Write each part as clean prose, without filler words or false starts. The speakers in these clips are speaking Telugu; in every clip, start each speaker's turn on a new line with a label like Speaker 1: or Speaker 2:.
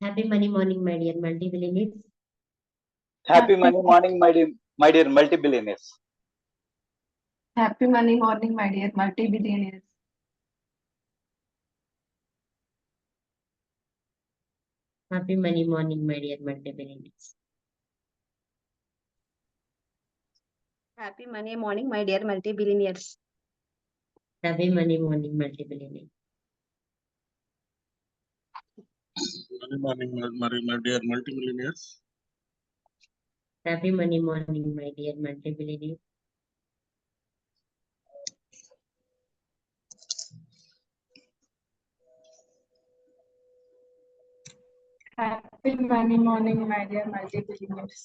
Speaker 1: Happy Money Morning, my dear multi-billionaires.
Speaker 2: Happy Money Morning, my dear multi-billionaires.
Speaker 3: Happy Money Morning, my dear multi-billionaires.
Speaker 1: Happy Money Morning, my dear multi-billionaires.
Speaker 4: Happy Money Morning, my dear multi-billionaires.
Speaker 1: Happy Money Morning, multi-billionaires.
Speaker 5: Money morning, my dear multi-millionaires.
Speaker 1: Happy Money Morning, my dear multi-billionaires.
Speaker 3: Happy Money Morning, my dear multi-billionaires.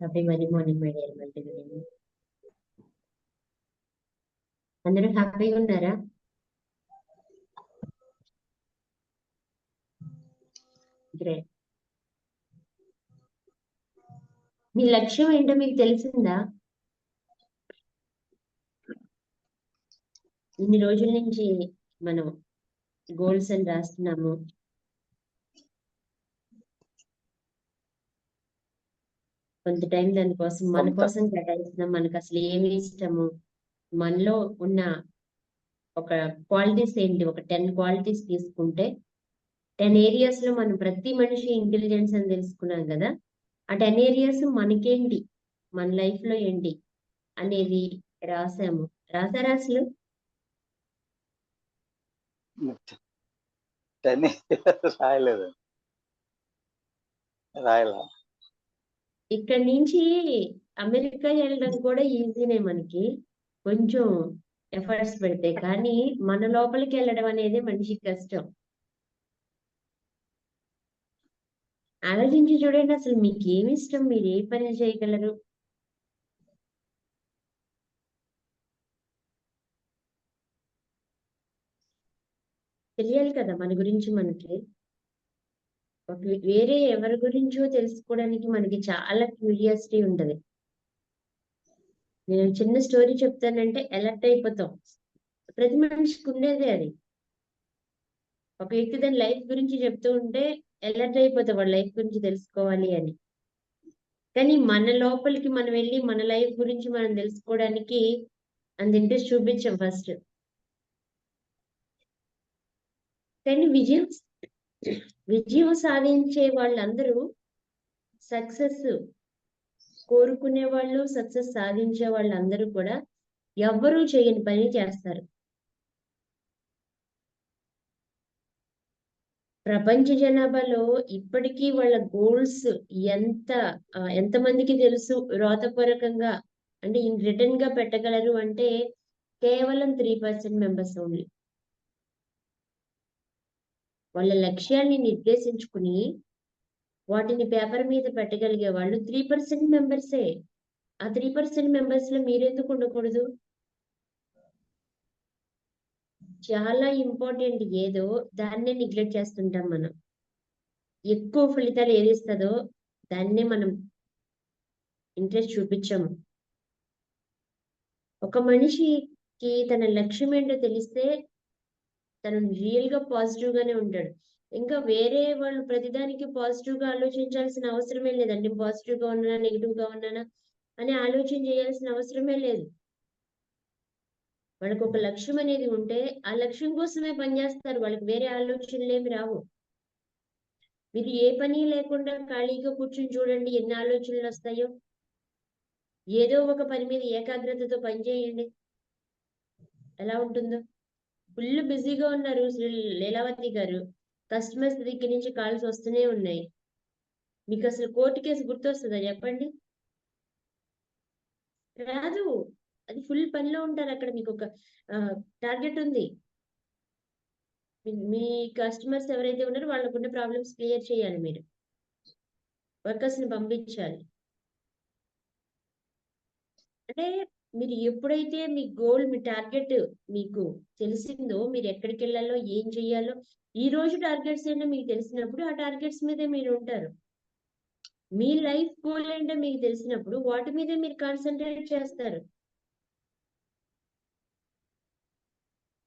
Speaker 1: Happy Money Morning, my dear multi-billionaires. అందరూ హ్యాపీగా ఉన్నారా? గ్రేట్. మీ లక్ష్యం ఏంటో మీకు తెలిసిందా? ఇన్ని రోజుల నుంచి మనం గోల్స్ అని రాస్తున్నాము. కొంత టైం దానికోసం మన కోసం కేటాయిస్తున్నాం. మనకు అసలు ఏమి ఇష్టము, మనలో ఉన్న ఒక క్వాలిటీస్ ఏంటి, ఒక 10 క్వాలిటీస్ తీసుకుంటే 10 ఏరియాస్ లో మనం ప్రతి మనిషి ఇంటెలిజెన్స్ అని తెలుసుకున్నాం కదా. ఆ 10 ఏరియాస్ మనకేంటి, మన లైఫ్ లో ఏంటి అనేది రాసాము. రాసారా అసలు?
Speaker 2: రాయలేదు, రాయలా.
Speaker 1: ఇక్కడ నుంచి అమెరికా వెళ్ళడం కూడా ఈజీనే మనకి, కొంచెం ఎఫర్ట్స్ పెడితే. కానీ మన లోపలికి వెళ్ళడం అనేది మనిషికి కష్టం. ఆలోచించి చూడండి, అసలు మీకు ఏమి ఇష్టం, మీరు ఏ పని చేయగలరు. తెలియాలి కదా మన గురించి మనకి. వేరే ఎవరి గురించో తెలుసుకోవడానికి మనకి చాలా క్యూరియాసిటీ ఉంటది. నేను చిన్న స్టోరీ చెప్తానంటే అలర్ట్ అయిపోతాం. ప్రతి మనిషికి ఉండేదే అది. ఒక వ్యక్తి దాని లైఫ్ గురించి చెప్తూ ఉంటే అలర్ట్ అయిపోతాం వాళ్ళ లైఫ్ గురించి తెలుసుకోవాలి అని. కానీ మన లోపలికి మనం వెళ్ళి మన లైఫ్ గురించి మనం తెలుసుకోవడానికి అంత ఇంట్రెస్ట్ చూపించాం ఫస్ట్. కానీ విజయం సాధించే వాళ్ళందరూ, సక్సెస్ కోరుకునే వాళ్ళు, సక్సెస్ సాధించే వాళ్ళందరూ కూడా ఎవ్వరూ చేయని పని చేస్తారు. ప్రపంచ జనాభాలో ఇప్పటికీ వాళ్ళ గోల్స్ ఎంతమందికి తెలుసు రాతపూర్వకంగా, అంటే ఇన్ రిటర్న్ గా పెట్టగలరు అంటే కేవలం 3% మెంబర్స్ ఓన్లీ. వాళ్ళ లక్ష్యాన్ని నిర్దేశించుకుని వాటిని పేపర్ మీద పెట్టగలిగే వాళ్ళు 3% మెంబర్సే. ఆ 3% మెంబర్స్ లో మీరెందుకు ఉండకూడదు? చాలా ఇంపార్టెంట్ ఏదో దాన్నే నెగ్లెక్ట్ చేస్తుంటాం మనం. ఎక్కువ ఫలితాలు ఏది ఇస్తుందో దాన్నే మనం ఇంట్రెస్ట్ చూపించాము. ఒక మనిషికి తన లక్ష్యం ఏంటో తెలిస్తే తను రియల్ గా పాజిటివ్ గానే ఉంటాడు. ఇంకా వేరే వాళ్ళు ప్రతిదానికి పాజిటివ్ గా ఆలోచించాల్సిన అవసరమే లేదండి. పాజిటివ్ గా ఉన్నానా, నెగిటివ్ గా ఉన్నానా అని ఆలోచన చేయాల్సిన అవసరమే లేదు. వాళ్ళకి ఒక లక్ష్యం అనేది ఉంటే ఆ లక్ష్యం కోసమే పనిచేస్తారు. వాళ్ళకి వేరే ఆలోచనలు ఏమి రావు. మీరు ఏ పని లేకుండా ఖాళీగా కూర్చుని చూడండి ఎన్ని ఆలోచనలు వస్తాయో. ఏదో ఒక పని మీద ఏకాగ్రతతో పనిచేయండి, ఎలా ఉంటుందో. ఫుల్ బిజీగా ఉన్నారు లీలావతి గారు, కస్టమర్స్ దగ్గర నుంచి కాల్స్ వస్తూనే ఉన్నాయి. మీకు అసలు కోర్టు కేసు గుర్తొస్తుందా చెప్పండి? రాదు. అది ఫుల్ పనిలో ఉంటారు అక్కడ. మీకు ఒక టార్గెట్ ఉంది. మీ కస్టమర్స్ ఎవరైతే ఉన్నారో వాళ్ళకున్న ప్రాబ్లమ్స్ క్లియర్ చేయాలి, మీరు వర్కర్స్ ని పంపించాలి. అంటే మీరు ఎప్పుడైతే మీ గోల్, మీ టార్గెట్ మీకు తెలిసిందో, మీరు ఎక్కడికి వెళ్ళాలో, ఏం చెయ్యాలో, ఈ రోజు టార్గెట్స్ ఏంటో మీకు తెలిసినప్పుడు ఆ టార్గెట్స్ మీదే మీరు ఉంటారు. మీ లైఫ్ గోల్ ఏంటో మీకు తెలిసినప్పుడు వాటి మీదే మీరు కాన్సన్ట్రేట్ చేస్తారు.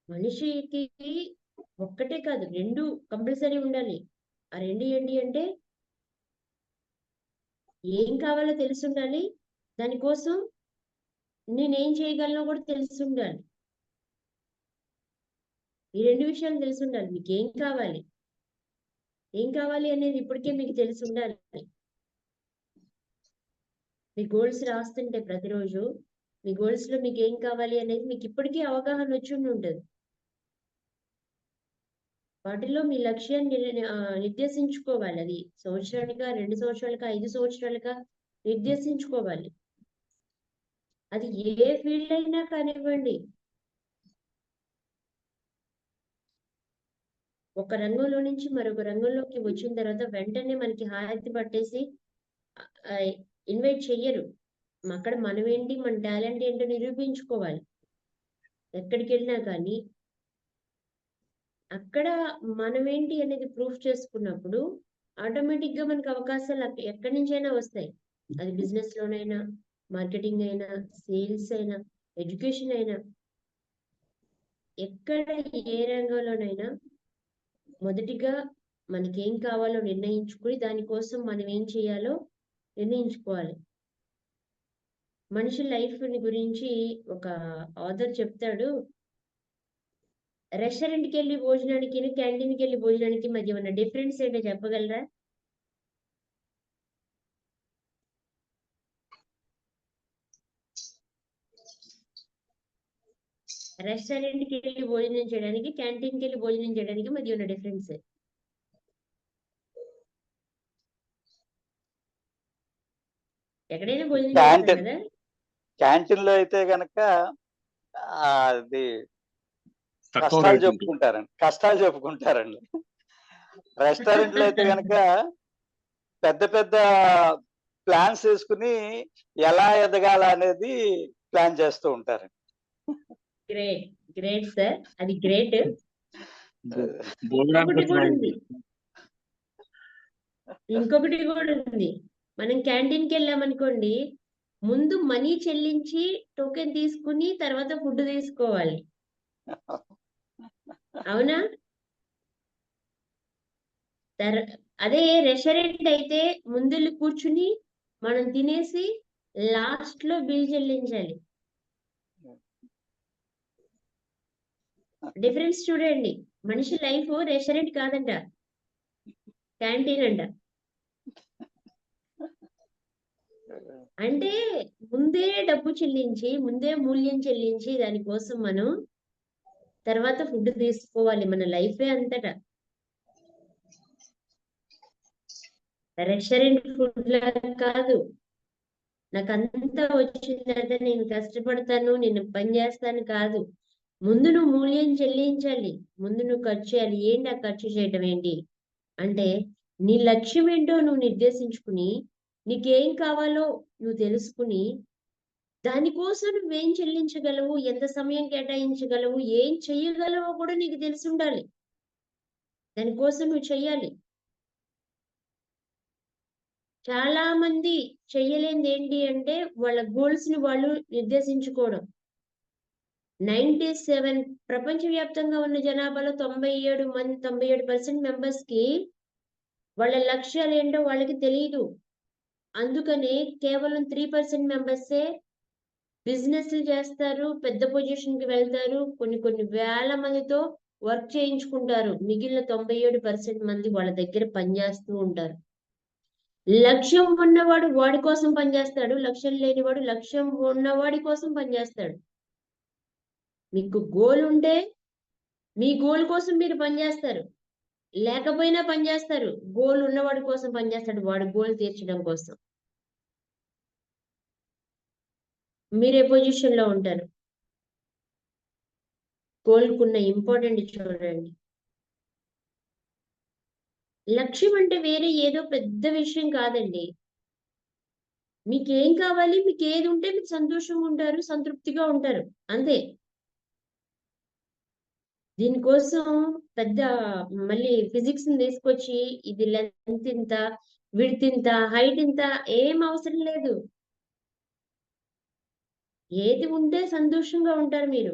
Speaker 1: మనిషికి ఒక్కటే కాదు, రెండు కంపల్సరీ ఉండాలి. ఆ రెండు ఏంటి అంటే ఏం కావాలో తెలిసి ఉండాలి, దానికోసం నేనేం చేయగలనో కూడా తెలిసి ఉండాలి. ఈ రెండు విషయాలు తెలిసి ఉండాలి. మీకు ఏం కావాలి అనేది ఇప్పటికే మీకు తెలిసి ఉండాలి. మీ గోల్స్ రాస్తుంటే ప్రతిరోజు మీ గోల్స్ లో మీకు ఏం కావాలి అనేది మీకు ఇప్పటికీ అవగాహన వచ్చి ఉంటుంది. వాటిలో మీ లక్ష్యాన్ని నిర్దేశించుకోవాలి. అది సంవత్సరాలుగా, 2 సంవత్సరాలుగా, 5 సంవత్సరాలుగా నిర్దేశించుకోవాలి. అది ఏ ఫీల్డ్ అయినా కానివ్వండి. ఒక రంగంలో నుంచి మరొక రంగంలోకి వచ్చిన తర్వాత వెంటనే మనకి హారతి పట్టేసి ఇన్వైట్ చెయ్యరు. అక్కడ మనం ఏంటి, మన టాలెంట్ ఏంటో నిరూపించుకోవాలి. ఎక్కడికి వెళ్ళినా కానీ అక్కడ మనం ఏంటి అనేది ప్రూఫ్ చేసుకున్నప్పుడు ఆటోమేటిక్ గా మనకు అవకాశాలు ఎక్కడి నుంచైనా వస్తాయి. అది బిజినెస్ లోనైనా, మార్కెటింగ్ అయినా, సేల్స్ అయినా, ఎడ్యుకేషన్ అయినా, ఎక్కడ ఏ రంగంలోనైనా మొదటిగా మనకి ఏం కావాలో నిర్ణయించుకుని దానికోసం మనం ఏం చేయాలో నిర్ణయించుకోవాలి. మనిషి లైఫ్ గురించి ఒక ఆథర్ చెప్తాడు, రెస్టారెంట్కి వెళ్ళి భోజనానికి, క్యాంటీన్కి వెళ్ళి భోజనానికి మధ్య ఉన్న డిఫరెన్స్ ఏంటో చెప్పగలరా? రెస్టారెంట్కి వెళ్ళి భోజనం చేయడానికి, క్యాంటీన్కి వెళ్ళి భోజనం చేయడానికి మధ్య ఉన్న డిఫరెన్స్. ఎక్కడైనా భోజనం చేస్తాం కదా,
Speaker 2: క్యాంటీన్ లో అయితే గనక అది కష్టాలు చెప్పుకుంటారండి. రెస్టారెంట్ లో అయితే గనక పెద్ద పెద్ద ప్లాన్స్ వేసుకుని ఎలా ఎదగాల అనేది ప్లాన్ చేస్తూ ఉంటారు.
Speaker 1: గ్రేట్ గ్రేట్ సార్, అది గ్రేట్. ఇంకొకటి కూడా ఉంది. మనం క్యాంటీన్కి వెళ్ళామనుకోండి, ముందు మనీ చెల్లించి టోకెన్ తీసుకుని తర్వాత ఫుడ్ తీసుకోవాలి. అవునా? అదే రెస్టారెంట్ అయితే ముందు కూర్చుని మనం తినేసి లాస్ట్ లో బిల్ చెల్లించాలి. డిఫరెన్స్ చూడండి. మనిషి లైఫ్ రెస్టారెంట్ కాదంట, క్యాంటీన్ అంట. అంటే ముందే డబ్బు చెల్లించి, ముందే మూల్యం చెల్లించి దానికోసం మనం తర్వాత ఫుడ్ తీసుకోవాలి. మన లైఫే అంతటా రెస్టారెంట్ ఫుడ్ లాగా కాదు. నాకు అంతా వచ్చిందంటే నేను కష్టపడతాను, నేను పని చేస్తాను కాదు. ముందు నువ్వు మూల్యం చెల్లించాలి, ముందు నువ్వు ఖర్చు చేయాలి. ఏంటి ఆ ఖర్చు చేయటం ఏంటి అంటే, నీ లక్ష్యం ఏంటో నువ్వు నిర్దేశించుకుని, నీకేం కావాలో నువ్వు తెలుసుకుని, దానికోసం నువ్వేం చెల్లించగలవు, ఎంత సమయం కేటాయించగలవు, ఏం చెయ్యగలవో కూడా నీకు తెలిసి ఉండాలి. దానికోసం నువ్వు చెయ్యాలి. చాలా మంది చెయ్యలేనిది ఏంటి అంటే వాళ్ళ గోల్స్ ని వాళ్ళు నిర్దేశించుకోవడం. 97 ప్రపంచవ్యాప్తంగా ఉన్న జనాభాలో 97% మెంబర్స్ కి వాళ్ళ లక్ష్యాలు ఏంటో వాళ్ళకి తెలియదు. అందుకనే కేవలం 3% మెంబర్సే బిజినెస్లు చేస్తారు, పెద్ద పొజిషన్ కి వెళ్తారు, కొన్ని వేల మందితో వర్క్ చేయించుకుంటారు. మిగిలిన 97% మంది వాళ్ళ దగ్గర పనిచేస్తూ ఉంటారు. లక్ష్యం ఉన్నవాడు వాడి కోసం పనిచేస్తాడు, లక్ష్యం లేనివాడు లక్ష్యం ఉన్నవాడి కోసం పనిచేస్తాడు. మీకు గోల్ ఉంటే మీ గోల్ కోసం మీరు పనిచేస్తారు, లేకపోయినా పనిచేస్తారు. గోల్ ఉన్నవాడి కోసం పనిచేస్తాడు, వాడి గోల్ తీర్చడం కోసం. మీరే పొజిషన్ లో ఉంటారు. గోల్కున్న ఇంపార్టెంట్ చూడండి. లక్ష్యం అంటే వేరే ఏదో పెద్ద విషయం కాదండి. మీకేం కావాలి, మీకు ఏది ఉంటే మీకు సంతోషంగా ఉంటారు, సంతృప్తిగా ఉంటారు, అంతే. దీనికోసం పెద్ద మళ్ళీ ఫిజిక్స్ ని తీసుకొచ్చి ఇది లెంత్ ఇంత, విడ్త్ ఇంత, హైట్ ఇంత ఏం అవసరం లేదు. ఏది ఉంటే సంతోషంగా ఉంటారు మీరు.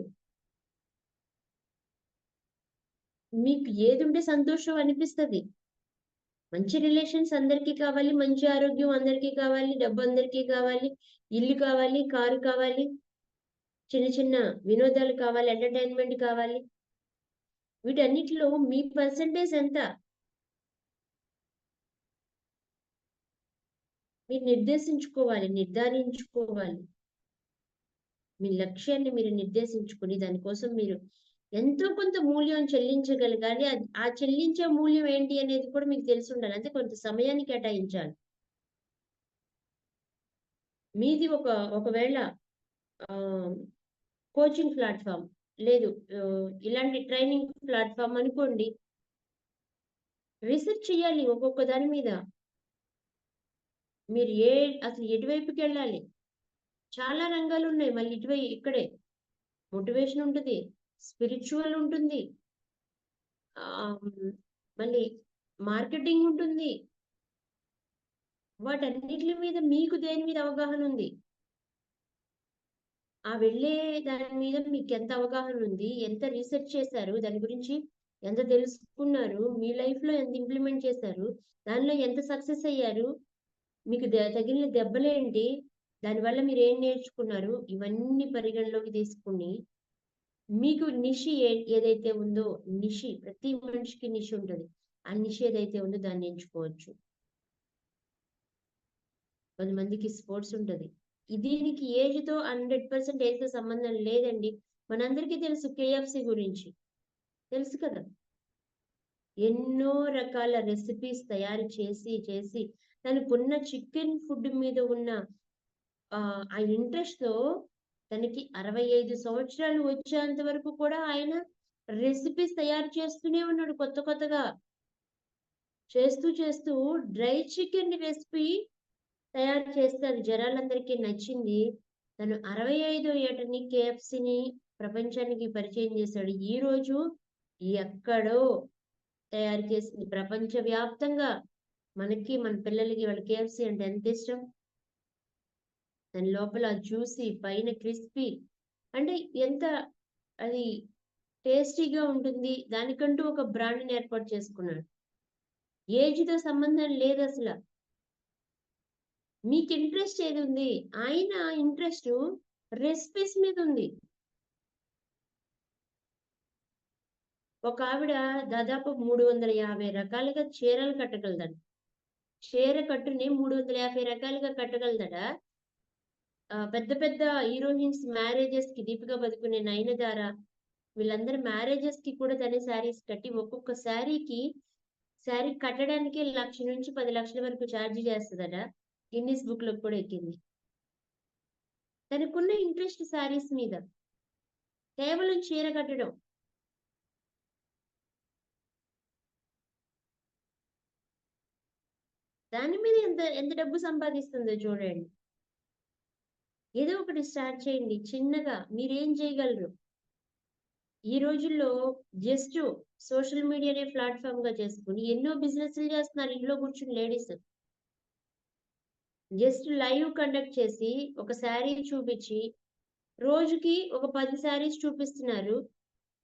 Speaker 1: మీకు ఏది ఉంటే సంతోషం అనిపిస్తుంది. మంచి రిలేషన్స్ అందరికీ కావాలి, మంచి ఆరోగ్యం అందరికీ కావాలి, డబ్బు అందరికీ కావాలి, ఇల్లు కావాలి, కారు కావాలి, చిన్న చిన్న వినోదాలు కావాలి, ఎంటర్టైన్మెంట్ కావాలి. వీటన్నిటిలో మీ పర్సంటేజ్ ఎంత? మీరు నిర్దేశించుకోవాలి, నిర్ధారించుకోవాలి. మీ లక్ష్యాన్ని మీరు నిర్దేశించుకుని దానికోసం మీరు ఎంతో కొంత మూల్యం చెల్లించగలగాలి. ఆ చెల్లించే మూల్యం ఏంటి అనేది కూడా మీకు తెలిసి ఉండాలి. అంటే కొంత సమయాన్ని కేటాయించాలి. మీది ఒకవేళ కోచింగ్ ప్లాట్ఫామ్ లేదు, ఇలాంటి ట్రైనింగ్ ప్లాట్ఫామ్ అనుకోండి. రీసెర్చ్ చేయాలి ఒక్కొక్క దాని మీద. మీరు అసలు ఎటువైపుకి వెళ్ళాలి? చాలా రంగాలు ఉన్నాయి. మళ్ళీ ఇక్కడే మోటివేషన్ ఉంటుంది, స్పిరిచువల్ ఉంటుంది, మళ్ళీ మార్కెటింగ్ ఉంటుంది. వాటన్నిటి మీద మీకు దేని మీద అవగాహన ఉంది? ఆ వెళ్ళే దాని మీద మీకు ఎంత అవగాహన ఉంది? ఎంత రీసెర్చ్ చేశారు? దాని గురించి ఎంత తెలుసుకున్నారు? మీ లైఫ్ లో ఎంత ఇంప్లిమెంట్ చేశారు? దానిలో ఎంత సక్సెస్ అయ్యారు? మీకు తగిలిన దెబ్బలేంటి? దానివల్ల మీరు ఏం నేర్చుకున్నారు? ఇవన్నీ పరిగణలోకి తీసుకుని మీకు నిషి ఏదైతే ఉందో, నిషి ప్రతి మనిషికి నిషి ఉంటుంది. ఆ నిషి ఏదైతే ఉందో దాన్ని ఎంచుకోవచ్చు. కొంతమందికి స్పోర్ట్స్ ఉంటుంది. దీనికి ఏజ్ తో 100% ఏజ్ తో సంబంధం లేదండి. మనందరికీ తెలుసు KFC గురించి, తెలుసు కదా. ఎన్నో రకాల రెసిపీస్ తయారు చేసి తనకున్న చికెన్ ఫుడ్ మీద ఉన్న ఆ ఇంట్రెస్ట్ తో తనకి 65 సంవత్సరాలు వచ్చేంత వరకు కూడా ఆయన రెసిపీస్ తయారు చేస్తూనే ఉన్నాడు. కొత్తగా చేస్తూ డ్రై చికెన్ రెసిపీ తయారు చేస్తే అది జనాలందరికీ నచ్చింది. తను 65వ ఏటని KFCని ప్రపంచానికి పరిచయం చేశాడు. ఈ రోజు ఎక్కడో తయారు చేసింది ప్రపంచవ్యాప్తంగా మనకి, మన పిల్లలకి వాళ్ళ KFC అంటే ఎంత ఇష్టం. దాని లోపల జ్యూసీ, పైన క్రిస్పీ, అంటే ఎంత అది టేస్టీగా ఉంటుంది. దానికంటూ ఒక బ్రాండ్ని ఏర్పాటు చేసుకున్నాడు. ఏజ్ తో సంబంధం లేదు అసలు. మీకు ఇంట్రెస్ట్ ఏది ఉంది? ఆయన ఇంట్రెస్ట్ రెసిపీస్ మీద ఉంది. ఒక ఆవిడ దాదాపు 350 రకాలుగా చీరలు కట్టగలదట. చీర కట్టుని 350 రకాలుగా కట్టగలదట. పెద్ద హీరోయిన్స్ మ్యారేజెస్ కి, దీపిక పదుకునే, నయనతార, వీళ్ళందరి మ్యారేజెస్ కి కూడా తనే శారీస్ కట్టి ఒక్కొక్క శారీ కట్టడానికి 1,00,000 నుంచి 10 లక్షల వరకు ఛార్జ్ చేస్తుందట. గిన్నిస్ బుక్ లో కూడా ఎక్కింది. తనకున్న ఇంట్రెస్ట్ శారీస్ మీద, కేవలం చీర కట్టడం. దాని మీద ఎంత డబ్బు సంపాదిస్తుందో చూడండి. ఏదో ఒకటి స్టార్ట్ చేయండి చిన్నగా. మీరేం చేయగలరు? ఈ రోజుల్లో జస్ట్ సోషల్ మీడియానే ప్లాట్ఫామ్ గా చేసుకుని ఎన్నో బిజినెస్లు చేస్తున్నారు ఇంట్లో కూర్చుని లేడీస్. జస్ట్ లైవ్ కండక్ట్ చేసి ఒక శారీ చూపించి రోజుకి ఒక 10 శారీస్ చూపిస్తున్నారు.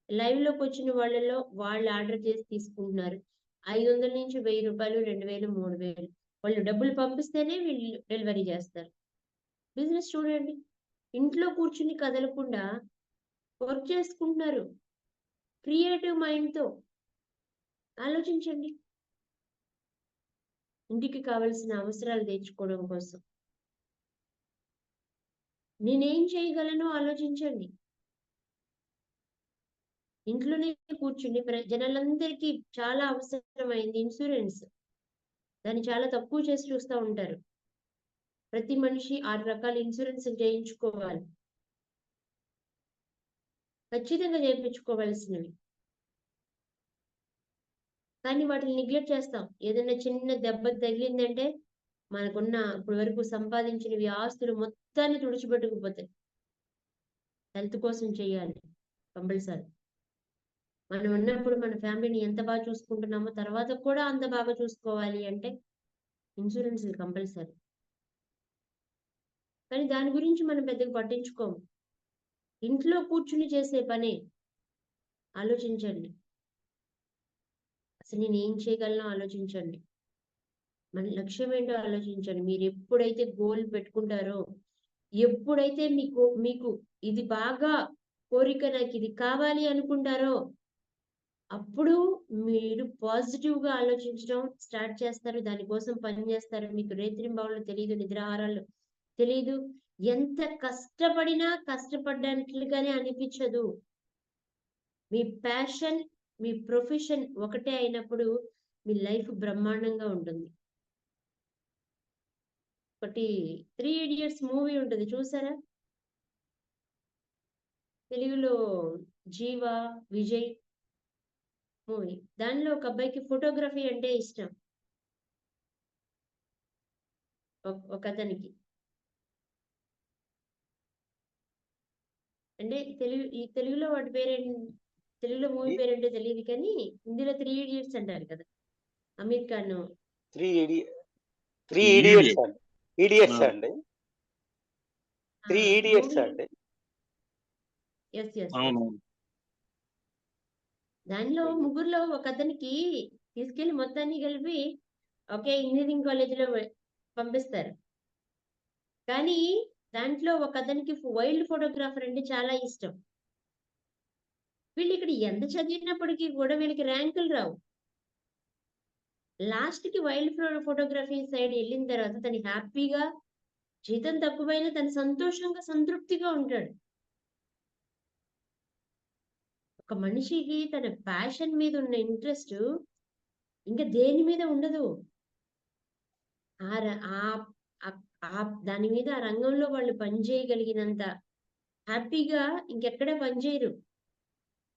Speaker 1: లైవ్ లోకి వచ్చిన వాళ్ళలో వాళ్ళు ఆర్డర్ చేసి తీసుకుంటున్నారు. 500 నుంచి 1000 రూపాయలు, 2000, 3000 వాళ్ళు డబ్బులు పంపిస్తేనే వీళ్ళు డెలివరీ చేస్తారు. బిజినెస్ చూడండి. ఇంట్లో కూర్చుని కదలకుండా వర్క్ చేసుకుంటున్నారు. క్రియేటివ్ మైండ్ తో ఆలోచించండి. ఇంటికి కావలసిన అవసరాలు తీర్చుకోవడం కోసం నేనేం చేయగలను ఆలోచించండి. ఇంట్లోనే కూర్చుని జనాలందరికీ చాలా అవసరమైంది ఇన్సూరెన్స్. దాన్ని చాలా తక్కువ చేసి చూస్తూ ఉంటారు. ప్రతి మనిషి 6 రకాల ఇన్సూరెన్స్ చేయించుకోవాలి, ఖచ్చితంగా చేయించుకోవాల్సినవి. కానీ వాటిని నెగ్లెక్ట్ చేస్తాం. ఏదైనా చిన్న దెబ్బ తగిలిందంటే మనకున్న ఇప్పటి వరకు సంపాదించినవి ఆస్తులు మొత్తాన్ని తుడిచిపెట్టుకుపోతాయి. హెల్త్ కోసం చేయాలి కంపల్సరీ. మనం ఉన్నప్పుడు మన ఫ్యామిలీని ఎంత బాగా చూసుకుంటున్నామో తర్వాత కూడా అంత బాగా చూసుకోవాలి అంటే ఇన్సూరెన్స్ కంపల్సరీ. కానీ దాని గురించి మనం పెద్దగా పట్టించుకోము. ఇంట్లో కూర్చుని చేసే పని ఆలోచించండి. అసలు నేను ఏం చేయగలను ఆలోచించండి. మన లక్ష్యం ఏంటో ఆలోచించండి. మీరు ఎప్పుడైతే గోల్ పెట్టుకుంటారో, ఎప్పుడైతే మీకు ఇది బాగా కోరిక, నాకు ఇది కావాలి అనుకుంటారో, అప్పుడు మీరు పాజిటివ్‌గా ఆలోచించడం స్టార్ట్ చేస్తారు. దానికోసం పని చేస్తారు. మీకు రేత్రింబవళ్ళు తెలీదు, నిద్రాహారాలు తెలీదు. ఎంత కష్టపడినా కష్టపడ్డట్లుగానే అనిపించదు. మీ ప్యాషన్, మీ ప్రొఫెషన్ ఒకటే అయినప్పుడు మీ లైఫ్ బ్రహ్మాండంగా ఉంటుంది. ఒకటి 'త్రీ ఇడియట్స్' మూవీ ఉంటది చూసారా? తెలుగులో 'జీవ', 'విజయ్' మూవీ. దానిలో ఒక అబ్బాయికి ఫోటోగ్రఫీ అంటే ఇష్టం. ఒకతనికి. అంటే తెలుగులో వాటి తెలుగులో మూవీ పేరేంటో తెలియదు కానీ హిందీలో 'త్రీ ఇడియట్స్' అంటారు కదా. అమీర్ ఖాన్.
Speaker 2: త్రీ ఇడియట్స్ అండి. ఇడియట్స్ అండి. త్రీ ఇడియట్స్ అండి.
Speaker 1: ఎస్.
Speaker 5: అవును.
Speaker 1: దానిలో ముగ్గురులో ఒక అతనికి తీసుకెళ్లి మొత్తాన్ని కలిపి ఒకే ఇంజనీరింగ్ కాలేజీలో పంపిస్తారు. కానీ దాంట్లో ఒక అతనికి వైల్డ్ ఫోటోగ్రాఫర్ అంటే చాలా ఇష్టం. వీళ్ళు ఇక్కడ ఎంత చదివినప్పటికీ కూడా వీళ్ళకి ర్యాంకులు రావు. లాస్ట్ కి వైల్డ్ ఫోటోగ్రఫీ సైడ్ వెళ్ళిన తర్వాత తను హ్యాపీగా, జీతం తక్కువైనా తను సంతోషంగా, సంతృప్తిగా ఉంటాడు. ఒక మనిషికి తన ప్యాషన్ మీద ఉన్న ఇంట్రెస్ట్ ఇంకా దేని మీద ఉండదు. దాని మీద, ఆ రంగంలో వాళ్ళు పని చేయగలిగినంత హ్యాపీగా ఇంకెక్కడ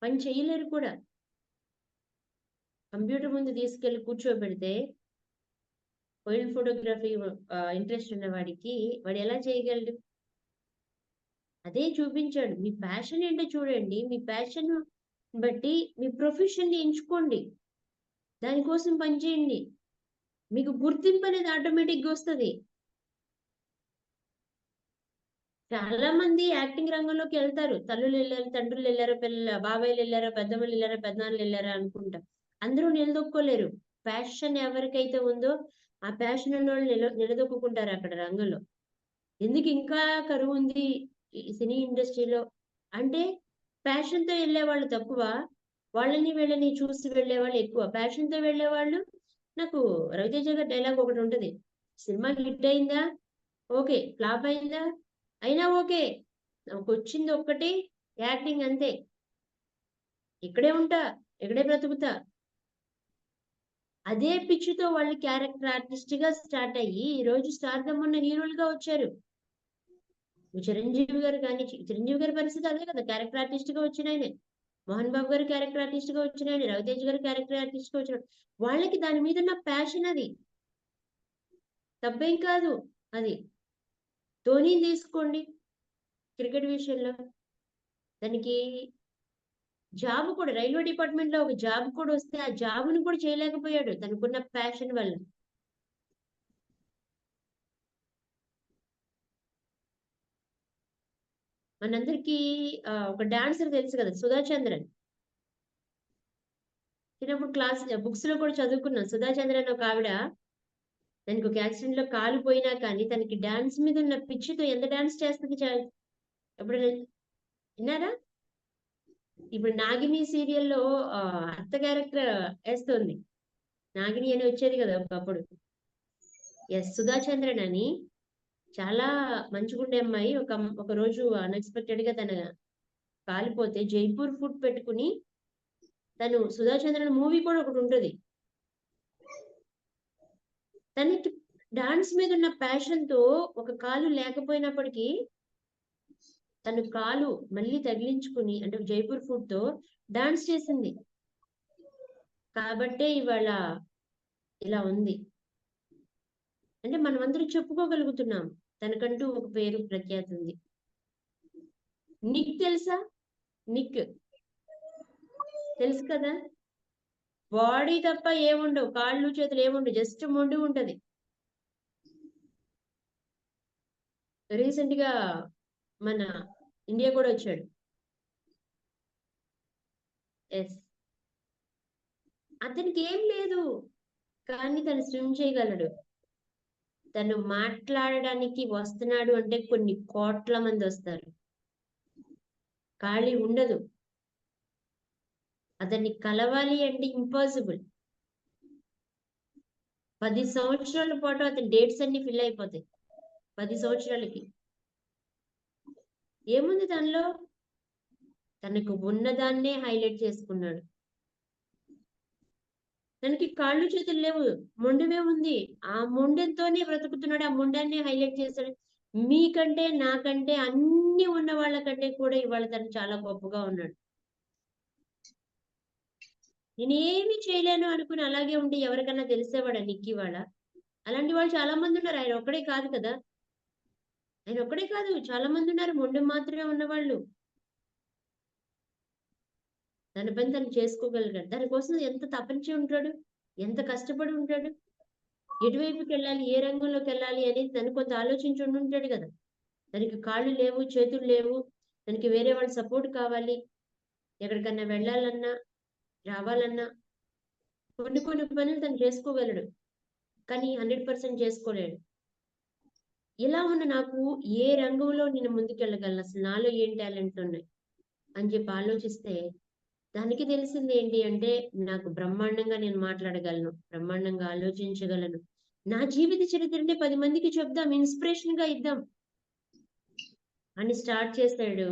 Speaker 1: పని చేయలేరు కూడా. కంప్యూటర్ ముందు తీసుకెళ్లి కూర్చోబెడితే వైల్డ్ ఫోటోగ్రఫీ ఇంట్రెస్ట్ ఉన్న వాడికి వాడు ఎలా చేయగలడు? అదే చూపించాడు. మీ ప్యాషన్ ఏంటో చూడండి. మీ ప్యాషన్ బట్టి మీ ప్రొఫెషన్ ని ఎంచుకోండి. దానికోసం పనిచేయండి. మీకు గుర్తింపు అనేది ఆటోమేటిక్గా వస్తుంది. చాలా మంది యాక్టింగ్ రంగంలోకి వెళ్తారు. తల్లులు వెళ్ళారు, తండ్రులు వెళ్ళారు, బాబాయిలు వెళ్ళారు, పెద్దమ్మలు వెళ్ళారు, పెద్దనాన్నలు వెళ్ళారు అనుకుంటా. అందరూ నిలదొక్కోలేరు. ప్యాషన్ ఎవరికైతే ఉందో ఆ ప్యాషన్ ఉన్న వాళ్ళు నిలదొక్కుంటారు అక్కడ రంగంలో. ఎందుకు ఇంకా కరువు ఉంది ఈ సినీ ఇండస్ట్రీలో అంటే, ప్యాషన్ తో వెళ్ళే వాళ్ళు తక్కువ, వాళ్ళని వీళ్ళని చూసి వెళ్ళే వాళ్ళు ఎక్కువ. ప్యాషన్ తో వెళ్ళే వాళ్ళు, నాకు రవితేజ గారి డైలాగ్ ఒకటి ఉంటది, సినిమా హిట్ అయిందా ఓకే, ఫ్లాప్ అయిందా అయినా ఓకే, నాకు వచ్చింది ఒక్కటి యాక్టింగ్, అంతే, ఇక్కడే ఉంటా, ఇక్కడే బ్రతుకుతా. అదే పిచ్చితో వాళ్ళు క్యారెక్టర్ ఆర్టిస్ట్ గా స్టార్ట్ అయ్యి ఈ రోజు స్టార్డమ్ ఉన్న హీరోలుగా వచ్చారు. చిరంజీవి గారు కానీ, చిరంజీవి గారి పరిస్థితి అదే కదా, క్యారెక్టర్ ఆర్టిస్ట్ గా వచ్చిన ఆయనే. మోహన్ బాబు గారు క్యారెక్టర్ ఆర్టిస్ట్ గా వచ్చిన ఆయన, రవితేజ్ గారు క్యారెక్టర్ ఆర్టిస్ట్ గా వచ్చిన వాళ్ళకి దాని మీద ఉన్న ప్యాషన్, అది తప్పేం కాదు. అది ధోని తీసుకోండి, క్రికెట్ విషయంలో దానికి జాబ్ కూడా, రైల్వే డిపార్ట్మెంట్ లో ఒక జాబ్ కూడా వస్తే ఆ జాబ్ను కూడా చేయలేకపోయాడు తనకున్న ప్యాషన్ వల్ల. మనందరికీ ఒక డాన్సర్ తెలుసు కదా, సుధా చంద్రన్. చిన్నప్పుడు క్లాస్ బుక్స్ లో కూడా చదువుకున్నాం. సుధా చంద్రన్ ఒక ఆవిడ, దానికి ఒక యాక్సిడెంట్ లో కాలు పోయినా కానీ తనకి డాన్స్ మీద ఉన్న పిచ్చితో ఎంత డాన్స్ చేస్తుంది ఎప్పుడు విన్నారా? ఇప్పుడు నాగిని సీరియల్లో అత్త క్యారెక్టర్ వేస్తుంది. నాగిని అని వచ్చేది కదా ఒకప్పుడు. ఎస్, సుధా చంద్రన్ అని చాలా మంచిగుండే అమ్మాయి. ఒక రోజు అన్ఎక్స్పెక్టెడ్ గా తన కాలిపోతే జైపూర్ ఫుడ్ పెట్టుకుని తను, సుధా చంద్రన్ మూవీ కూడా ఒకటి ఉంటుంది. తనకి డాన్స్ మీద ఉన్న ప్యాషన్ తో ఒక కాలు లేకపోయినప్పటికీ తను కాలు మళ్ళీ తగిలించుకుని, అంటే జైపూర్ ఫుడ్ తో డాన్స్ చేసింది. కాబట్టే ఇవాళ ఇలా ఉంది. అంటే మనమందరం చెప్పుకోగలుగుతున్నాం, తనకంటూ ఒక పేరు, ప్రఖ్యాతి ఉంది. నిక్ తెలుసా? నిక్ తెలుసు కదా? బాడీ తప్ప ఏముండవు, కాళ్ళు చేతులు ఏముండవు, జస్ట్ మొండి ఉంటది. రీసెంట్ గా మన ఇండియా కూడా వచ్చాడు. ఎస్, అతనికి ఏం లేదు కానీ తను స్విమ్ చేయగలడు. తను మాట్లాడడానికి వస్తున్నాడు అంటే కొన్ని కోట్ల మంది వస్తారు. ఖాళీ ఉండదు. అతన్ని కలవాలి అంటే ఇంపాసిబుల్. 10 సంవత్సరాల పాటు అతని డేట్స్ అన్ని ఫిల్ అయిపోతాయి. 10 సంవత్సరాలకి ఏముంది దానిలో? తనకు ఉన్నదాన్నే హైలైట్ చేసుకున్నాడు. తనకి కాళ్ళు చేతులు లేవు, మొండమే ఉంది. ఆ మొండెంతోనే బ్రతుకుతున్నాడు. ఆ మొండాన్ని హైలైట్ చేశాడు. మీకంటే నాకంటే అన్ని ఉన్న వాళ్ళకంటే కూడా ఇవాళ తను చాలా గొప్పగా ఉన్నాడు. నేనేమి చేయలేను అనుకుని అలాగే ఉంటే ఎవరికన్నా తెలిసేవాడా నిక్కి వాళ్ళ? అలాంటి వాళ్ళు చాలా మంది ఉన్నారు. ఆయన ఒక్కడే కాదు కదా. ఆయన ఒక్కడే కాదు, చాలా మంది ఉన్నారు మొండెం మాత్రమే ఉన్నవాళ్ళు. తన పని తను చేసుకోగలిగాడు. దానికోసం ఎంత తపంచి ఉంటాడు, ఎంత కష్టపడి ఉంటాడు, ఎటువైపుకి వెళ్ళాలి, ఏ రంగంలోకి వెళ్ళాలి అనేది తను కొంత ఆలోచించి ఉంటాడు కదా. తనకి కాళ్ళు లేవు, చేతులు లేవు, తనకి వేరే వాళ్ళ సపోర్ట్ కావాలి, ఎక్కడికన్నా వెళ్ళాలన్నా రావాలన్నా కొన్ని కొన్ని పనులు తను చేసుకోగలడు, కానీ 100% చేసుకోలేడు. ఇలా ఉన్న నాకు ఏ రంగంలో నేను ముందుకెళ్ళగలను, అసలు నాలో ఏం టాలెంట్ ఉన్నాయి అని చెప్పి ఆలోచిస్తే దానికి తెలిసింది ఏంటి అంటే నాకు బ్రహ్మాండంగా నేను మాట్లాడగలను, బ్రహ్మాండంగా ఆలోచించగలను. నా జీవిత చరిత్రనే 10 మందికి చెప్దాం, ఇన్స్పిరేషన్ గా ఇద్దాం అని స్టార్ట్ చేశాడు.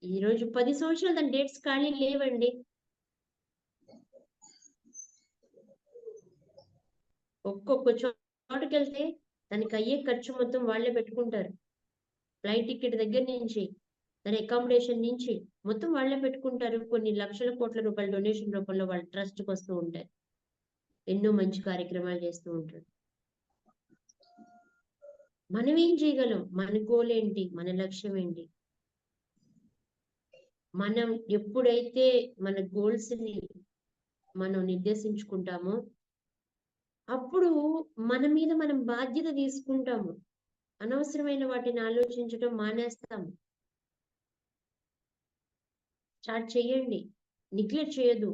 Speaker 1: ఈ రోజు 10 సంవత్సరాలు తన డేట్స్ ఖాళీ లేవండి. ఒక్కొక్క చోటుకి వెళ్తే తనకి అయ్యే ఖర్చు మొత్తం వాళ్ళే పెట్టుకుంటారు. ఫ్లైట్ టికెట్ దగ్గర నుంచి తన అకామిడేషన్ నుంచి మొత్తం వాళ్ళే పెట్టుకుంటారు. కొన్ని లక్షల కోట్ల రూపాయల డొనేషన్ రూపంలో వాళ్ళ ట్రస్ట్కి వస్తూ ఉంటాయి. ఎన్నో మంచి కార్యక్రమాలు చేస్తూ ఉంటారు. మనం ఏం చేయగలం? మన గోల్ ఏంటి? మన లక్ష్యం ఏంటి? మనం ఎప్పుడైతే మన గోల్స్ ని మనం నిర్దేశించుకుంటామో అప్పుడు మన మీద మనం బాధ్యత తీసుకుంటాము. అనవసరమైన వాటిని ఆలోచించడం మానేస్తాము. స్టార్ట్ చేయండి, నెగ్లెక్ట్ చేయదు.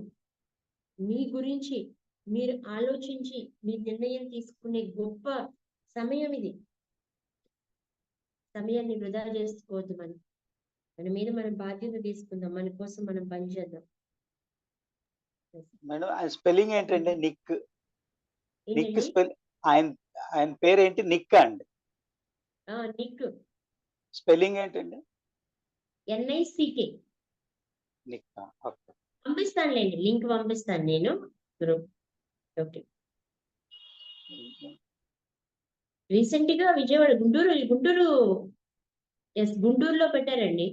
Speaker 1: మీ గురించి మీరు ఆలోచించి మీ నిర్ణయం తీసుకునే గొప్ప సమయం ఇది. సమయాన్ని వృధా చేసుకోవద్దు. మన మీద మనం బాధ్యత తీసుకుందాం, మన కోసం మనం పనిచేద్దాం.
Speaker 2: మేడం ఆయన స్పెల్లింగ్ ఏంటండి? నిక్
Speaker 1: ఏంటండి?
Speaker 2: స్పెల్ ఆయన ఆయన పేరు ఏంటి? నిక్ అండి.
Speaker 1: నిక్,
Speaker 2: స్పెల్లింగ్ ఏంటండి?
Speaker 1: NICK.
Speaker 2: నిక్. ఓకే.
Speaker 1: పంపిస్తానులేండి, లింక్ పంపిస్తాను నేను గ్రూప్. ఓకే. రీసెంట్ గా విజయవాడ గుంటూరు గుంటూరులో పెట్టారండి.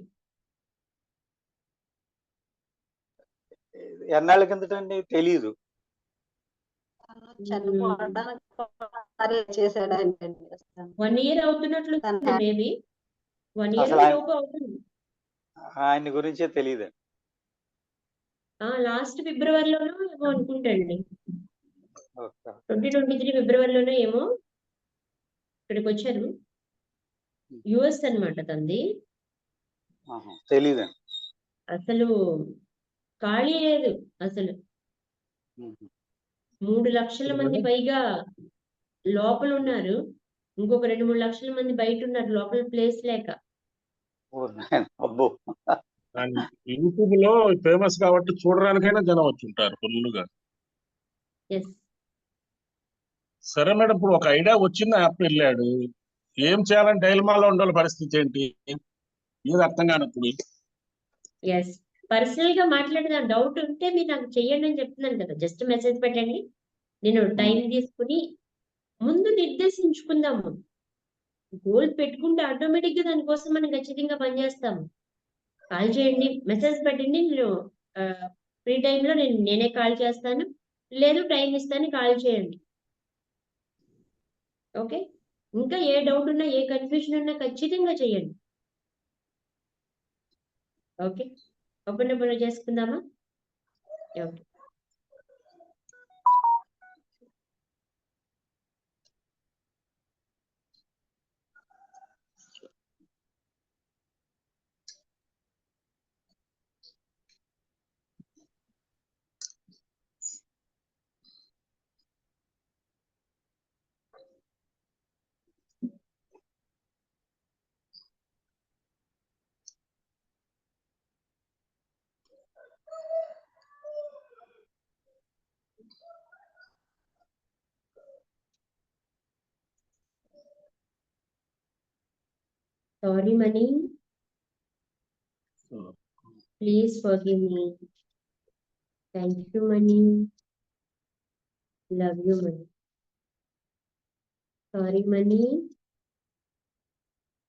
Speaker 2: ఎన్నాళ్ళ కిందటండి? తెలీదు.
Speaker 4: చనిపోవడానికి చేశాడు ఆయన.
Speaker 1: 1 year అవుతున్నట్లు మేబీ 1 year
Speaker 2: అసలు
Speaker 1: లోపు అవుతుంది.
Speaker 2: ఆయన గురించే తెలియదు.
Speaker 1: లాస్ట్ ఫిబ్రవరిలోనో ఏమో అనుకుంటండి.
Speaker 2: ఓకే.
Speaker 1: 2023 ఫిబ్రవరిలోనో ఏమో ఇక్కడికి వచ్చారు. US అన్నమాట తంది.
Speaker 2: తెలీదండి.
Speaker 1: అసలు ఖాళీ లేదు. అసలు 3 లక్షల మంది పైగా లోపల ఉన్నారు. ఇంకొక 2-3 లక్షల మంది బయట ఉన్నారు, లోపల ప్లేస్ లేక.
Speaker 2: అబ్బో.
Speaker 5: యూట్యూబ్ లో ఫేమస్ కాబట్టి చూడడానికైనా జనం వచ్చి ఉంటారు ఫుల్లుగా.
Speaker 1: ఎస్.
Speaker 5: సరే మేడం, ఇప్పుడు ఒక ఐడియా వచ్చింది, యాప్ వెళ్ళాడు, ఏం చేయాలని డైలమాలో ఉండాలి, పరిస్థితి ఏంటి ఏది అర్థం కానప్పుడు?
Speaker 1: ఎస్, పర్సనల్ గా మాట్లాడదాం. డౌట్ ఉంటే మీరు నాకు చెయ్యండి అని చెప్తున్నాను కదా. జస్ట్ మెసేజ్ పెట్టండి, నేను టైం తీసుకుని ముందు నిర్దేశించుకుందాము. గోల్ పెట్టుకుంటే ఆటోమేటిక్ గా దానికోసం మనం ఖచ్చితంగా పనిచేస్తాము. కాల్ చేయండి, మెసేజ్ పెట్టండి, నేను ఫ్రీ టైంలో నేనే కాల్ చేస్తాను, లేదు టైం ఇస్తాను, కాల్ చేయండి. ఓకే. ఇంకా ఏ డౌట్ ఉన్నా, ఏ కన్ఫ్యూజన్ ఉన్నా ఖచ్చితంగా చేయండి. ఓకే. ఓపెన్ చేసుకుందామా? Okay. Sorry, Mani. Please forgive me. Thank you, Mani. Love you, Mani. Sorry, Mani.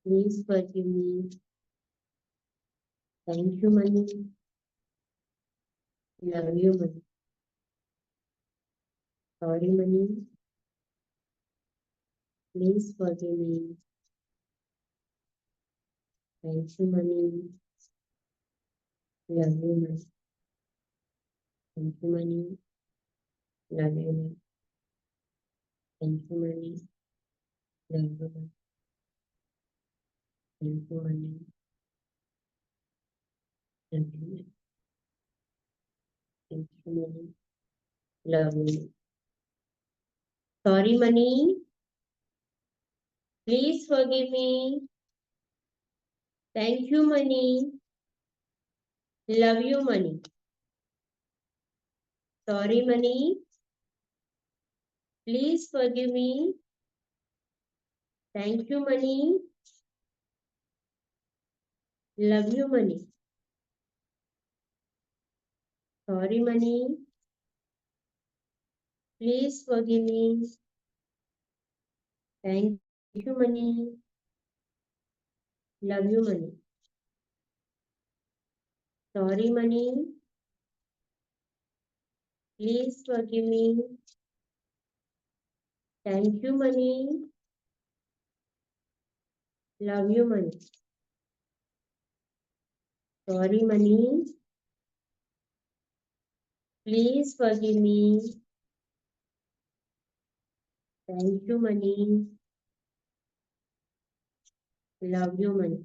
Speaker 1: Please forgive me. Thank you, Mani. Love you, Mani. Sorry, Mani. Please forgive me. Thank you, Mani. Love you, Mani. Thank you, Mani. Love you, Mani. Thank you, Mani. Love you, Mani. Thank you, Mani. Love you, Mani. Thank you, Mani. Love you. Sorry, Mani. Please forgive me. Thank you, Mani. Love you, Mani. Sorry, Mani. Please forgive me. Thank you, Mani. Love you, Mani. Sorry, Mani. Please forgive me. Thank you, Mani. Love you, Mani. Sorry, Mani. Please forgive me. Thank you, Mani. Love you, Mani. Sorry, Mani. Please forgive me. Thank you, Mani. Love you, Mani.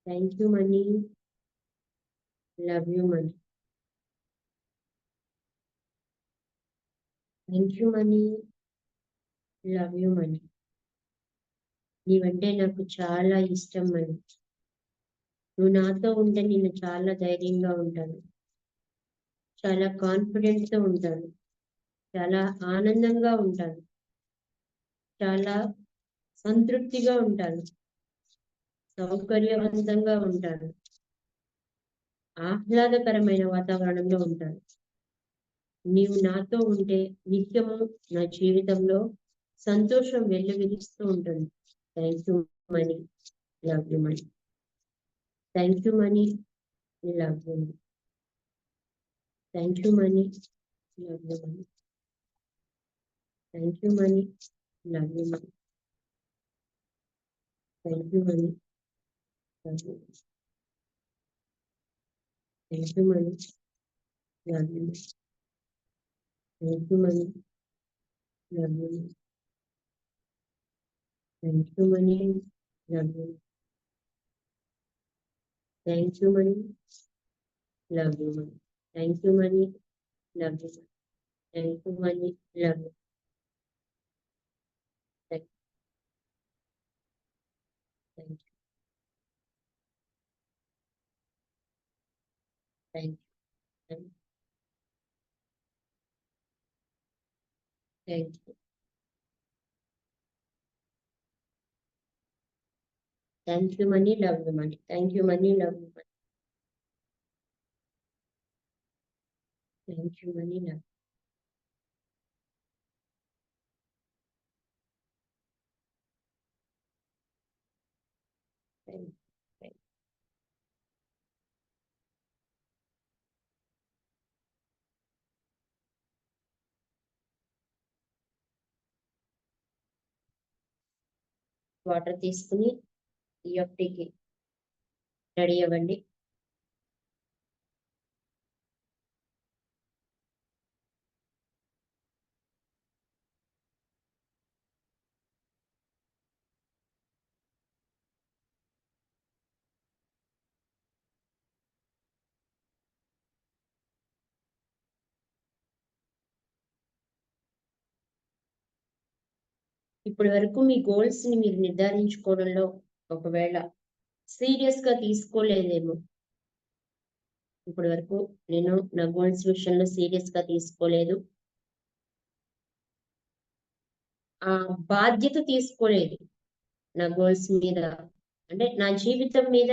Speaker 1: Thank you, Mani. Love you, Mani. Thank you, Mani. Love you, Mani. నీవంటే నాకు చాలా ఇష్టం, మని. నువ్వు నాతో ఉంటే నేను చాలా ధైర్యంగా ఉంటాను, చాలా కాన్ఫిడెంట్ తో ఉంటాను, చాలా ఆనందంగా ఉంటాను, చాలా సంతృప్తిగా ఉంటాను, సౌకర్యవంతంగా ఉంటాను, ఆహ్లాదకరమైన వాతావరణంలో ఉంటాను. నీవు నాతో ఉంటే నిత్యము నా జీవితంలో సంతోషం వెల్లువిరుస్తూ ఉంటుంది. Thank you, money. Love you, money. Thank you, money. Love you, money. Thank you, money. Love you, money. Thank you, money. Love you, money. Thank you, money. Love you. Thank you, money. Love you. Thank you, money. Love you. Thank you, money. Love you. Thank you, money. Love you, money. Thank you, money. Love you. Thank you, money. Love you. Thank you. Thank you. Thank you. Thank you, money. Love you, money. Thank you, money. Love you, money. Thank you, money. Love. Thank you. Water తీసుకుని EFTకి రెడీ అవ్వండి. ఇప్పటి వరకు మీ గోల్స్ ని మీరు నిర్ధారించుకోవడంలో ఒకవేళ సీరియస్ గా తీసుకోలేదేమో, ఇప్పటి వరకు నేను నా గోల్స్ విషయంలో సీరియస్ గా తీసుకోలేదు, ఆ బాధ్యత తీసుకోలేదు, నా గోల్స్ మీద, అంటే నా జీవితం మీద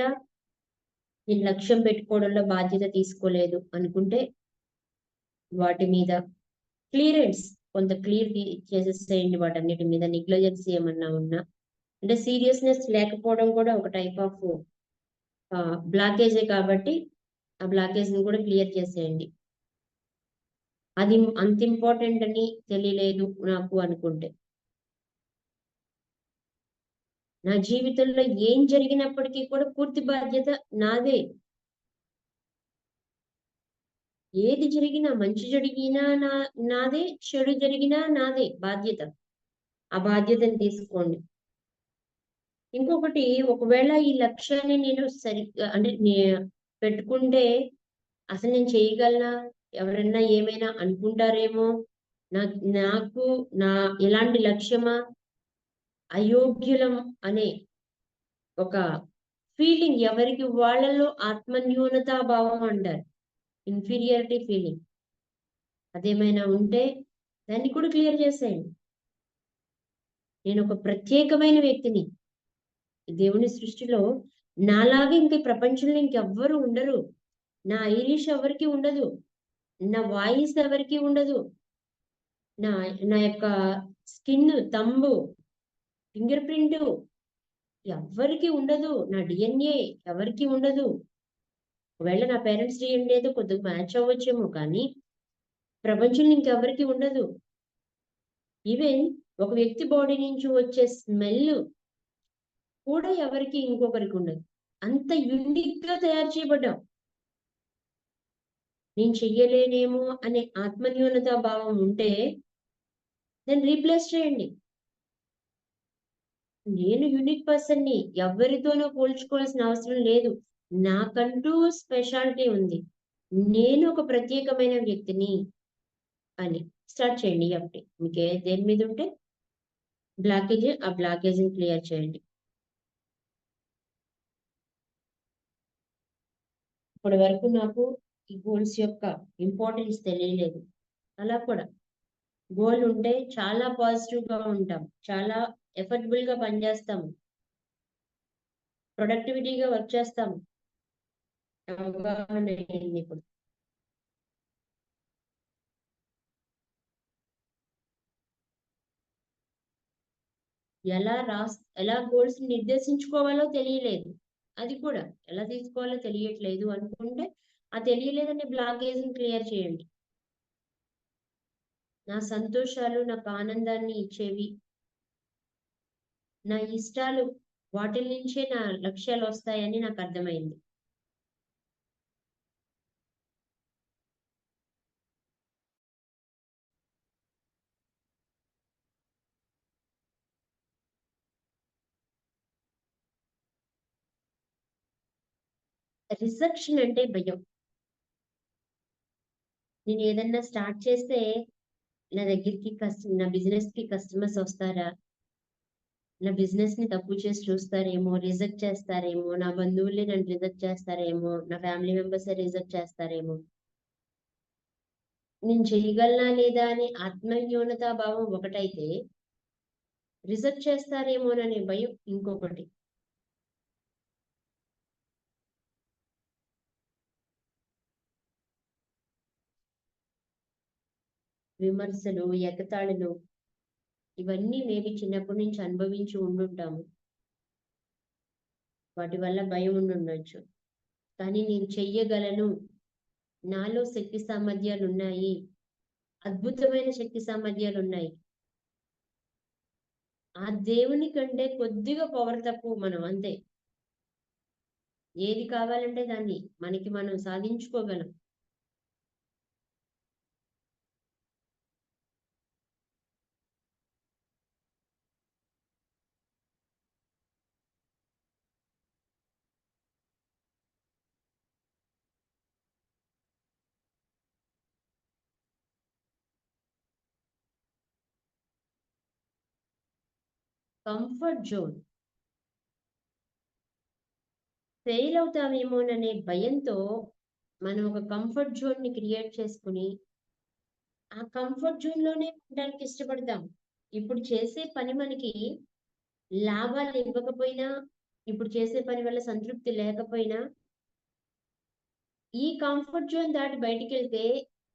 Speaker 1: నేను లక్ష్యం పెట్టుకోవడంలో బాధ్యత తీసుకోలేదు అనుకుంటే వాటి మీద క్లియరెన్స్ కొంత క్లియర్ చేసేసేయండి. వాటన్నిటి మీద నెగ్లిజెన్స్ ఏమన్నా ఉన్నా, అంటే సీరియస్నెస్ లేకపోవడం కూడా ఒక టైప్ ఆఫ్ బ్లాకేజే కాబట్టి ఆ బ్లాకేజ్ ని కూడా క్లియర్ చేసేయండి. అది అంత ఇంపార్టెంట్ అని తెలియలేదు నాకు అనుకుంటే, నా జీవితంలో ఏం జరిగినప్పటికీ కూడా పూర్తి బాధ్యత నాదే. ఏది జరిగినా, మంచి జరిగినా నాదే, చెడు జరిగినా నాదే బాధ్యత. ఆ బాధ్యతను తీసుకోండి. ఇంకొకటి, ఒకవేళ ఈ లక్ష్యాన్ని నేను సరిగ్గా అంటే పెట్టుకుంటే అసలు నేను చేయగలనా, ఎవరన్నా ఏమైనా అనుకుంటారేమో, నాకు ఎలాంటి లక్ష్యమా, అయోగ్యులం అనే ఒక ఫీలింగ్ ఎవరికి వాళ్ళలో ఆత్మన్యూనతా భావం అంటారు, ఇన్ఫీరియారిటీ ఫీలింగ్, అదేమైనా ఉంటే దాన్ని కూడా క్లియర్ చేసేయండి. నేను ఒక ప్రత్యేకమైన వ్యక్తిని, దేవుని సృష్టిలో నాలాగే ఇంక ప్రపంచంలో ఇంకెవ్వరు ఉండరు. నా ఐరిష్ ఎవరికి ఉండదు, నా వాయిస్ ఎవరికి ఉండదు, నా నా యొక్క స్కిన్, తంబు, ఫింగర్ ప్రింట్ ఎవరికి ఉండదు, నా డిఎన్ఏ ఎవరికి ఉండదు. ఒకవేళ నా పేరెంట్స్ డిఎన్ఏ ఏదో కొద్దిగా మ్యాచ్ అవ్వచ్చేమో, కానీ ప్రపంచంలో ఇంకెవరికి ఉండదు. ఈవెన్ ఒక వ్యక్తి బాడీ నుంచి వచ్చే స్మెల్ కూడా ఎవరికి ఇంకొకరికి ఉండదు. అంత యూనిక్ గా తయారు చేయబడ్డాం. నేను చెయ్యలేనేమో అనే ఆత్మన్యూనతా భావం ఉంటే దాన్ని రీప్లేస్ చేయండి. నేను యూనిక్ పర్సన్ ని, ఎవరితోనూ పోల్చుకోవాల్సిన అవసరం లేదు, నాకంటూ స్పెషాలిటీ ఉంది, నేను ఒక ప్రత్యేకమైన వ్యక్తిని అని స్టార్ట్ చేయండి. అప్పుడే మీకు దేని మీద ఉంటే బ్లాకేజ్, ఆ బ్లాకేజ్ ని క్లియర్ చేయండి. ఇప్పటి వరకు నాకు ఈ గోల్స్ యొక్క ఇంపార్టెన్స్ తెలియలేదు. అలా కూడా గోల్ ఉంటే చాలా పాజిటివ్ గా ఉంటాం, చాలా ఎఫర్టబుల్ గా పనిచేస్తాము, ప్రొడక్టివిటీగా వర్క్ చేస్తాము. అవగాహన అయింది ఇప్పుడు. ఎలా గోల్స్ నిర్దేశించుకోవాలో తెలియలేదు, అది కూడా ఎలా తీసుకోవాలో తెలియట్లేదు అనుకుంటే ఆ తెలియలేదనే బ్లాకేజ్ ని క్లియర్ చేయండి. నా సంతోషాలు నాకు ఆనందాన్ని ఇచ్చేవి, నా ఇష్టాలు, వాటి నుంచే నా లక్ష్యాలు వస్తాయని నాకు అర్థమైంది. రిజెక్షన్ అంటే భయం. నేను ఏదన్నా స్టార్ట్ చేస్తే నా దగ్గరికి నా బిజినెస్ కి కస్టమర్స్ వస్తారా, నా బిజినెస్ ని తప్పు చేసి చూస్తారేమో, రిజెక్ట్ చేస్తారేమో, నా బంధువులే నన్ను రిజెక్ట్ చేస్తారేమో, నా ఫ్యామిలీ మెంబర్స్ రిజెక్ట్ చేస్తారేమో, నేను చేయగలనా లేదా అని ఆత్మన్యూనతా భావం ఒకటైతే, రిజెక్ట్ చేస్తారేమోననే భయం ఇంకొకటి. విమర్శలు, ఎగతాళులు ఇవన్నీ మేబీ చిన్నప్పటి నుంచి అనుభవించి ఉండుంటాము, వాటి వల్ల భయం ఉండొచ్చు. కానీ నేను చెయ్యగలను, నాలో శక్తి సామర్థ్యాలు ఉన్నాయి, అద్భుతమైన శక్తి సామర్థ్యాలు ఉన్నాయి. ఆ దేవుని కంటే కొద్దిగా పవర్ తక్కువ మనం, అంతే. ఏది కావాలంటే దాన్ని మనకి మనం సాధించుకోగలం. కంఫర్ట్ జోన్, ఫెయిల్ అవుతామేమోననే భయంతో మనం ఒక కంఫర్ట్ జోన్ ని క్రియేట్ చేసుకుని ఆ కంఫర్ట్ జోన్ లోనే ఉండడానికి ఇష్టపడతాం. ఇప్పుడు చేసే పని మనకి లాభాలు ఇవ్వకపోయినా, ఇప్పుడు చేసే పని వల్ల సంతృప్తి లేకపోయినా, ఈ కంఫర్ట్ జోన్ దాటి బయటికెళ్తే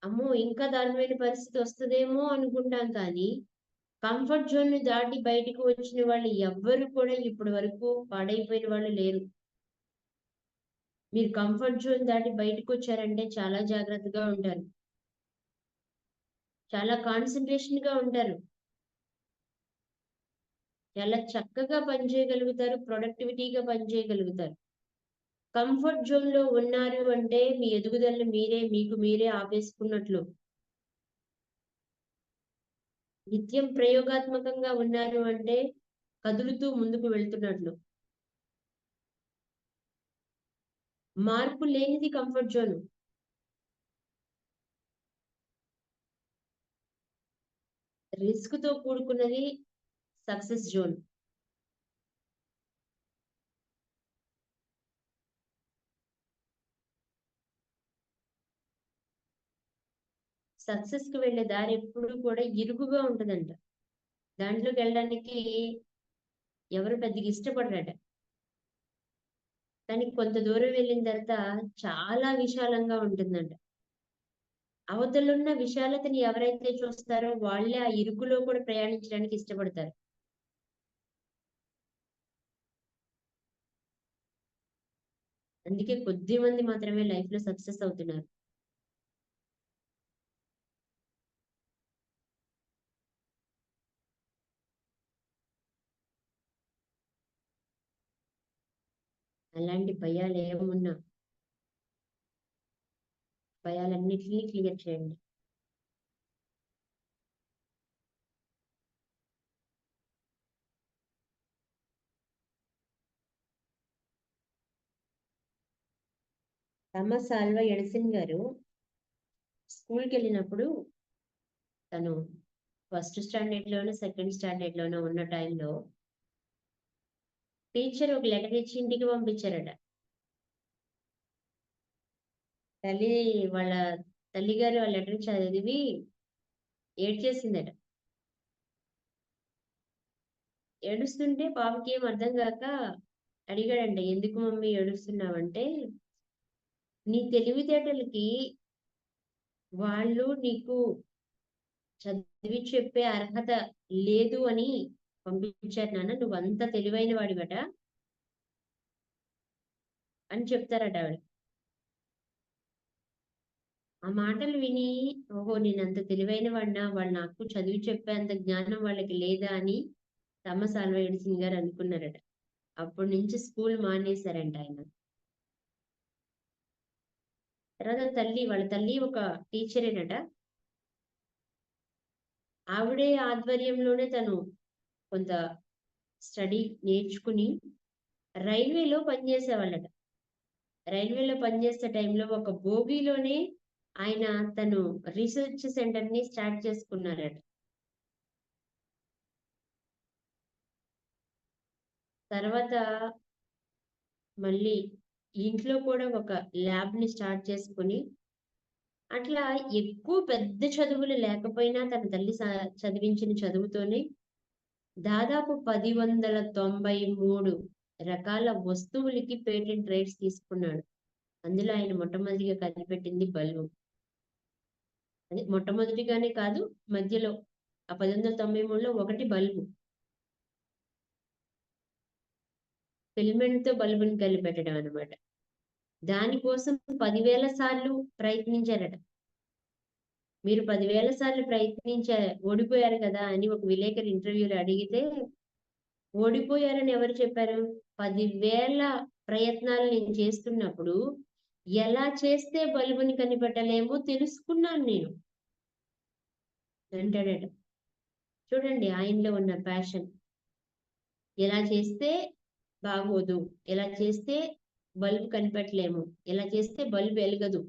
Speaker 1: అమ్మో ఇంకా దారుణమైన పరిస్థితి వస్తదేమో అనుకుంటాం కానీ, కంఫర్ట్ జోన్ ని దాటి బయటకు వచ్చిన వాళ్ళు ఎవ్వరు కూడా ఇప్పటి వరకు పాడైపోయిన వాళ్ళు లేరు. మీరు కంఫర్ట్ జోన్ దాటి బయటకు వచ్చారంటే చాలా జాగ్రత్తగా ఉంటారు. చాలా కాన్సంట్రేషన్ గా ఉంటారు. చాలా చక్కగా పనిచేయగలుగుతారు. ప్రొడక్టివిటీగా పనిచేయగలుగుతారు. కంఫర్ట్ జోన్ లో ఉన్నారు అంటే మీ ఎదుగుదలను మీకు మీరే ఆపేసుకున్నట్లు. నిత్యం ప్రయోగాత్మకంగా ఉన్నారు అంటే కదులుతూ ముందుకు వెళ్తున్నట్లు. మార్పు లేనిది కంఫర్ట్ జోన్. రిస్క్ తో కూడుకున్నది సక్సెస్ జోన్. సక్సెస్ కి వెళ్లే దారి ఎప్పుడు కూడా ఇరుకుగా ఉంటదంట. దాంట్లోకి వెళ్ళడానికి ఎవరు పెద్దగా ఇష్టపడరట. కానీ కొంత దూరం వెళ్ళిన తర్వాత చాలా విశాలంగా ఉంటుందంట. అవతలున్న విశాలతని ఎవరైతే చూస్తారో వాళ్ళే ఆ ఇరుకులో కూడా ప్రయాణించడానికి ఇష్టపడతారు. అందుకే కొద్ది మంది మాత్రమే లైఫ్ లో సక్సెస్ అవుతున్నారు. అలాంటి భయాలు ఏమున్నా భయాలన్నిటినీ క్లియర్ చేయండి. థామస్ ఆల్వా ఎడిసన్ గారు స్కూల్కి వెళ్ళినప్పుడు తను ఫస్ట్ స్టాండర్డ్ లోనో సెకండ్ స్టాండర్డ్ లోనో ఉన్న టైంలో టీచర్ ఒక లెటర్ ఇచ్చి ఇంటికి పంపించారట. వాళ్ళ తల్లిగారు ఆ లెటర్ చదివి ఏడ్చేసిందట. ఏడుస్తుంటే పాపకి ఏం అర్థం కాక అడిగాడంట, ఎందుకు మమ్మీ ఏడుస్తున్నావంటే, నీ తెలివితేటలకి వాళ్ళు నీకు చదివి చెప్పే అర్హత లేదు అని పంపించారు నాన్న, నువ్వు అంత తెలివైన వాడివట అని చెప్తారట ఆవిడ. ఆ మాటలు విని, ఓహో నేను అంత తెలివైన వాడినా, వాళ్ళు నాకు చదివి చెప్పేంత జ్ఞానం వాళ్ళకి లేదా అని థామస్ ఆల్వా ఎడిసన్ గారు అనుకున్నారట. అప్పటి నుంచి స్కూల్ మానేశారంట ఆయన. తర్వాత వాళ్ళ తల్లి ఒక టీచరేనట. ఆవిడే ఆధ్వర్యంలోనే తను కొంత స్టడీ నేర్చుకుని రైల్వేలో పనిచేసేవాళ్ళట. రైల్వేలో పనిచేసే టైంలో ఒక భోగిలోనే ఆయన తను రీసెర్చ్ సెంటర్ ని స్టార్ట్ చేసుకున్నారట. తర్వాత మళ్ళీ ఇంట్లో కూడా ఒక ల్యాబ్ ని స్టార్ట్ చేసుకుని, అట్లా ఎక్కువ పెద్ద చదువులు లేకపోయినా తన తల్లి చదివించిన చదువుతోనే దాదాపు 1093 రకాల వస్తువులకి పేటెంట్ రైట్స్ తీసుకున్నాడు. అందులో ఆయన మొట్టమొదటిగా కనిపెట్టింది బల్బు. అది మొట్టమొదటిగానే కాదు, మధ్యలో ఆ 1893లో ఒకటి బల్బు. ఫిల్మెంట్ తో బల్బుని కలిపెట్టడం అనమాట. దానికోసం 10,000 సార్లు ప్రయత్నించారట. మీరు 10,000 సార్లు ఓడిపోయారు కదా అని ఒక విలేకరి ఇంటర్వ్యూలో అడిగితే, ఓడిపోయారని ఎవరు చెప్పారు? 10,000 ప్రయత్నాలు నేను చేస్తున్నప్పుడు ఎలా చేస్తే బల్బుని కనిపెట్టలేమో తెలుసుకున్నాను నేను అంటాడట. చూడండి ఆయనలో ఉన్న ప్యాషన్. ఎలా చేస్తే బాగోదు, ఎలా చేస్తే బల్బు కనిపెట్టలేము, ఎలా చేస్తే బల్బు వెలగదు,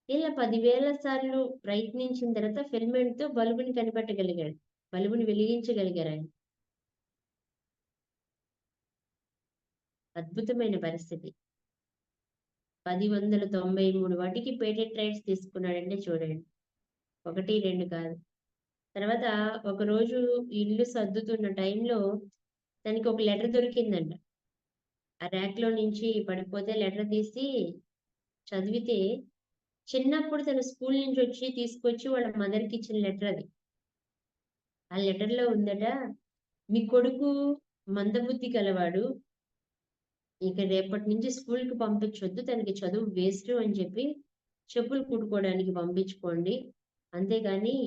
Speaker 1: ఇలా 10,000 సార్లు ప్రయత్నించిన తర్వాత ఫిల్మెంట్ తో బల్బుని కనిపెట్టగలిగాడు, బల్బుని వెలిగించగలిగారు ఆయన. అద్భుతమైన పరిస్థితి. 1093 వాటికి పేటెంట్ రైట్స్ తీసుకున్నాడంటే చూడండి, 1, 2 కాదు. తర్వాత ఒకరోజు ఇల్లు సర్దుతున్న టైంలో తనకి ఒక లెటర్ దొరికిందంట. ఆ ర్యాక్ లో నుంచి పడిపోతే లెటర్ తీసి చదివితే చిన్నప్పుడు తన స్కూల్ నుంచి వచ్చి తీసుకొచ్చి వాళ్ళ మదర్ కి ఇచ్చిన లెటర్ అది. ఆ లెటర్ లో ఉందట, మీ కొడుకు మందబుద్ధి గలవాడు, ఇక రేపటి నుంచి స్కూల్ కి పంపించొద్దు, తనకి చదువు వేస్ట్ అని చెప్పి చెప్పులు కుట్టుకోవడానికి పంపించుకోండి, అంతేగాని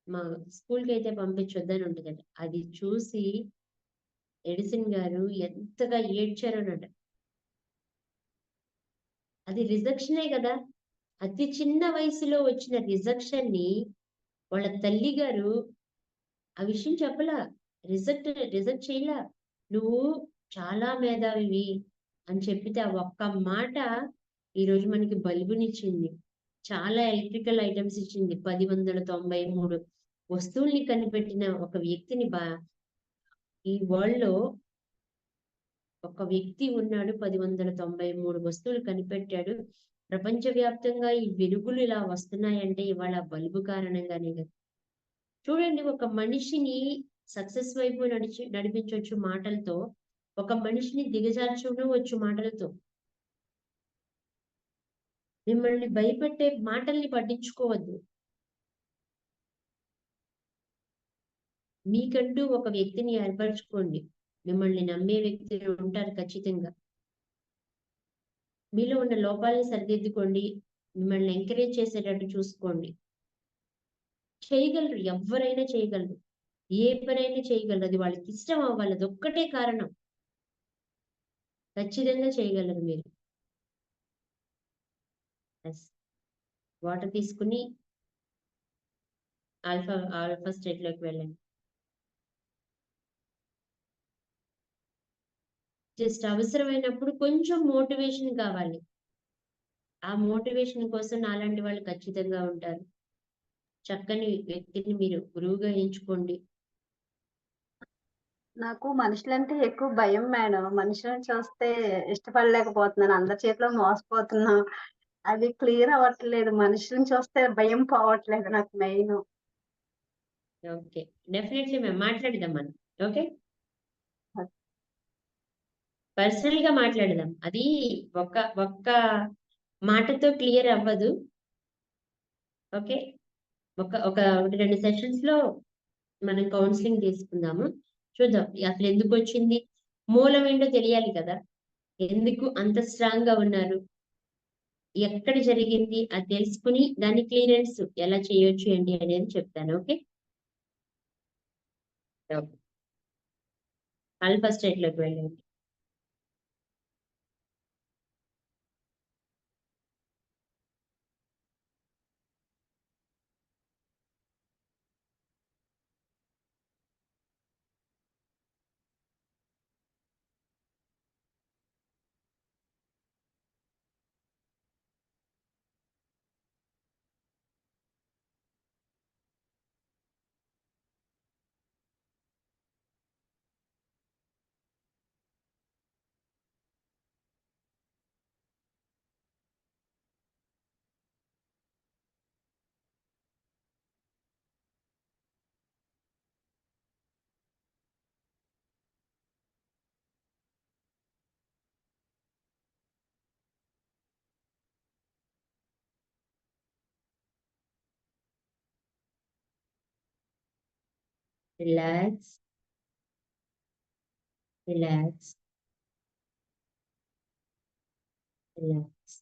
Speaker 1: మా స్కూల్ కి అయితే పంపించొద్దు అని ఉంటుందట. అది చూసి ఎడిసన్ గారు ఎంతగా ఏడ్చారోనట. అది రిజెక్షనే కదా. అతి చిన్న వయసులో వచ్చిన రిజెక్షన్ ని వాళ్ళ తల్లి గారు ఆ విషయం చెప్పలా, రిజెక్ట్ చేయలా. నువ్వు చాలా మేధావివి అని చెప్పితే ఆ ఒక్క మాట ఈరోజు మనకి బల్బునిచ్చింది. చాలా ఎలక్ట్రికల్ ఐటమ్స్ ఇచ్చింది. 1093 వస్తువుల్ని కనిపెట్టిన ఒక వ్యక్తిని ఈ వరల్డ్ లో ఒక వ్యక్తి ఉన్నాడు, 1093 వస్తువులు కనిపెట్టాడు. ప్రపంచవ్యాప్తంగా ఈ వెలుగులు ఇలా వస్తున్నాయంటే ఇవాళ బల్బు కారణంగానే కదా. చూడండి, ఒక మనిషిని సక్సెస్ వైపు నడిపించవచ్చు మాటలతో, ఒక మనిషిని దిగజార్చవచ్చు మాటలతో. మిమ్మల్ని భయపెట్టే మాటల్ని పట్టించుకోవద్దు. మీకంటూ ఒక వ్యక్తిని ఏర్పరచుకోండి. మిమ్మల్ని నమ్మే వ్యక్తులు ఉంటారు ఖచ్చితంగా. మీలో ఉన్న లోపాలని సరిదిద్దుకోండి. మిమ్మల్ని ఎంకరేజ్ చేసేటట్టు చూసుకోండి. చేయగలరు, ఎవరైనా చేయగలరు, ఏ పనైనా చేయగలరు. అది వాళ్ళకి ఇష్టం అవ్వాలి, అది ఒక్కటే కారణం. ఖచ్చితంగా చేయగలరు మీరు. వాటర్ తీసుకుని ఆల్ఫా స్టేట్ లోకి వెళ్ళండి. జస్ట్ అవసరమైనప్పుడు కొంచెం మోటివేషన్ కావాలి. ఆ మోటివేషన్ కోసం నాలాంటి వాళ్ళు ఖచ్చితంగా ఉంటారు. చక్కని వ్యక్తిని మీరు గురువుగా ఎంచుకోండి.
Speaker 4: నాకు మనుషులంటే ఎక్కువ భయం మేడం. మనుషులను చూస్తే ఇష్టపడలేకపోతున్నాను. అందరి చేతిలో మోసపోతున్నా. అది క్లియర్ అవ్వట్లేదు. మనుషులను చూస్తే భయం పోవట్లేదు నాకు మెయిన్.
Speaker 1: ఓకే, డెఫినెట్లీ మేము మాట్లాడదాం మనం. ఓకే, పర్సనల్ గా మాట్లాడదాం. అది ఒక్క మాటతో క్లియర్ అవ్వదు. ఓకే, ఒకటి 2 సెషన్స్ లో మనం కౌన్సిలింగ్ తీసుకుందాము. చూద్దాం అసలు ఎందుకు వచ్చింది, మూలం ఏంటో తెలియాలి కదా. ఎందుకు అంత స్ట్రాంగ్ గా ఉన్నారు, ఎక్కడ జరిగింది అది తెలుసుకుని దాని క్లియరెన్స్ ఎలా చేయొచ్చు ఏంటి అనేది చెప్తాను. ఓకే, ఆల్ఫా స్టేట్ లోకి వెళ్ళండి. Relax, relax, relax.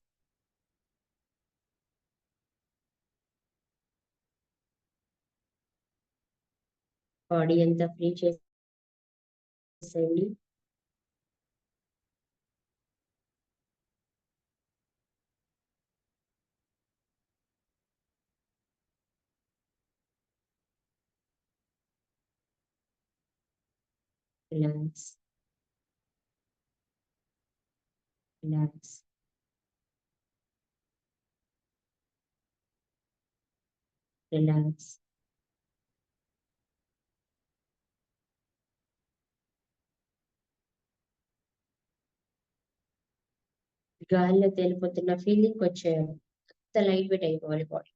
Speaker 1: బాడీ అంతా ఫ్రీ చేసేయండి. Relax, relax, relax. గాలిలో తేలిపోతున్న ఫీలింగ్ వచ్చేయాలి. అంత లైట్ వెయిట్ అయిపోవాలి body.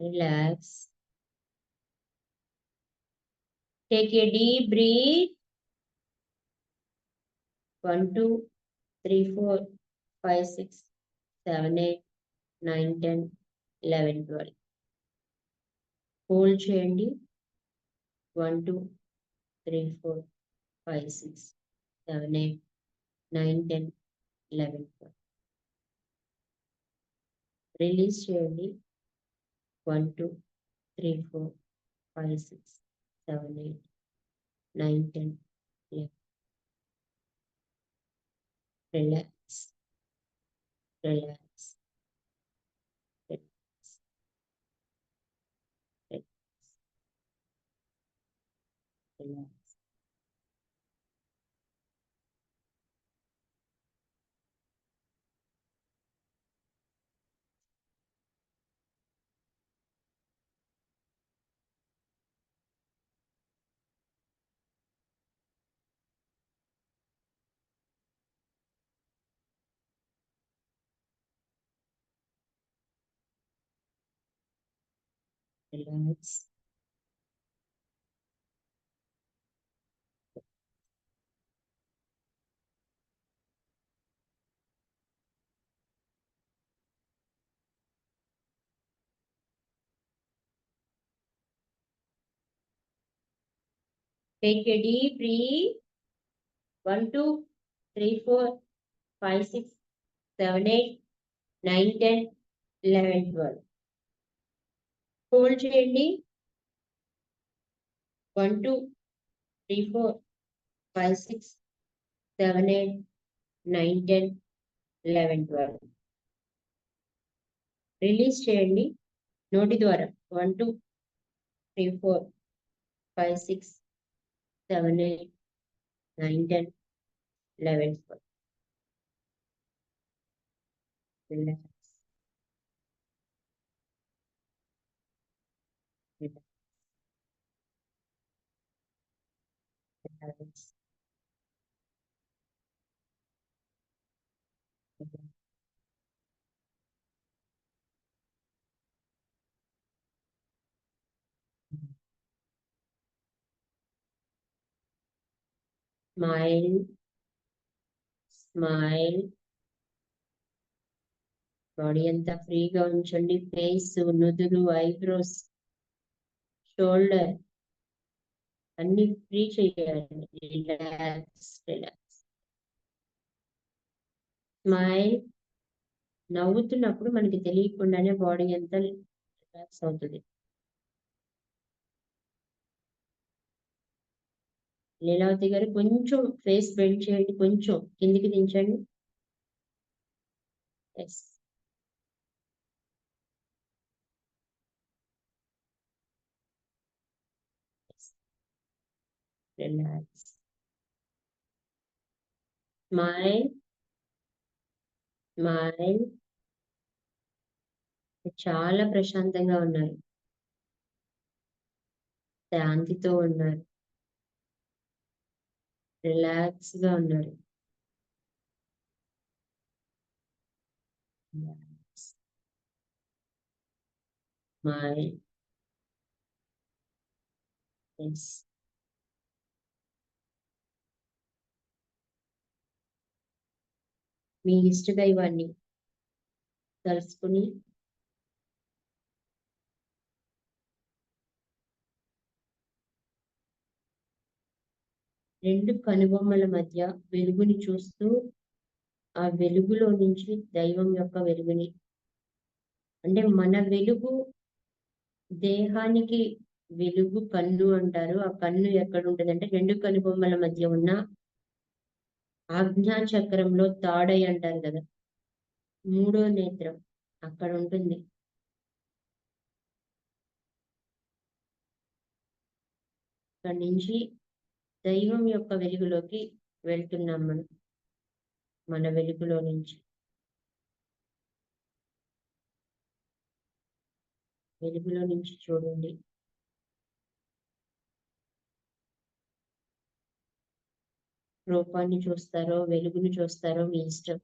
Speaker 1: Relax. Take a deep breath. 1, 2, 3, 4, 5, 6, 7, 8, 9, 10, 11, 12. Hold చేయండి. 1, 2, 3, 4, 5, 6, 7, 8, 9, 10, 11, 12. రిలీజ్ చేయండి. 1, 2, 3, 4, 5, 6, 7, 8, 9, 10, 11. Relax. Relax. Relax. Relax. Relax. Relax. Take a deep breath. 1, 2, 3, 4, 5, 6, 7, 8, 9, 10, 11, 12. Hold చేయండి. 1, 2, 3, 4, 5, 6, 7, 8, 9, 10, 11, 12. రిలీజ్ చేయండి నోటి ద్వారా. 1, 2, 3, 4, 5, 6, 7, 8, 9, 10, 11, 12. Relax. Relax. Relax. Smile. Smile. Body అంతా ఫ్రీగా ఉంచండి. ఫేస్, నుదురు, ఐబ్రోస్, షోల్డర్ అన్ని ఫ్రీ చేయాలి. రిలాక్స్. రిలాక్స్. స్మైల్. నవ్వుతున్నప్పుడు మనకి తెలియకుండానే బాడీ అంతా రిలాక్స్ అవుతుంది. లీలావతి గారు కొంచెం ఫేస్ బెండ్ చేయండి, కొంచెం కిందికి దించండి. ఎస్. రిలాక్స్. స్మైల్. స్మైల్. చాలా ప్రశాంతంగా ఉన్నారు. శాంతితో ఉన్నారు. రిలాక్స్ గా ఉన్నారు. రిలాక్స్. స్మైల్. ఎస్. మీ ఇష్ట దైవాన్ని తలుసుకుని రెండు కనుబొమ్మల మధ్య వెలుగుని చూస్తూ ఆ వెలుగులో నుంచి దైవం యొక్క వెలుగుని, అంటే మన వెలుగు దేహానికి వెలుగు కన్ను అంటారు. ఆ కన్ను ఎక్కడ ఉంటదంటే రెండు కనుబొమ్మల మధ్య ఉన్న ఆజ్ఞా చక్రంలో తాడై అంటారు కదా, మూడో నేత్రం అక్కడ ఉంటుంది. అక్కడి నుంచి దైవం యొక్క వెలుగులోకి వెళ్తున్నాం మనం. మన వెలుగులో నుంచి చూడండి. రూపాన్ని చూస్తారో వెలుగుని చూస్తారో మీ ఇష్టం.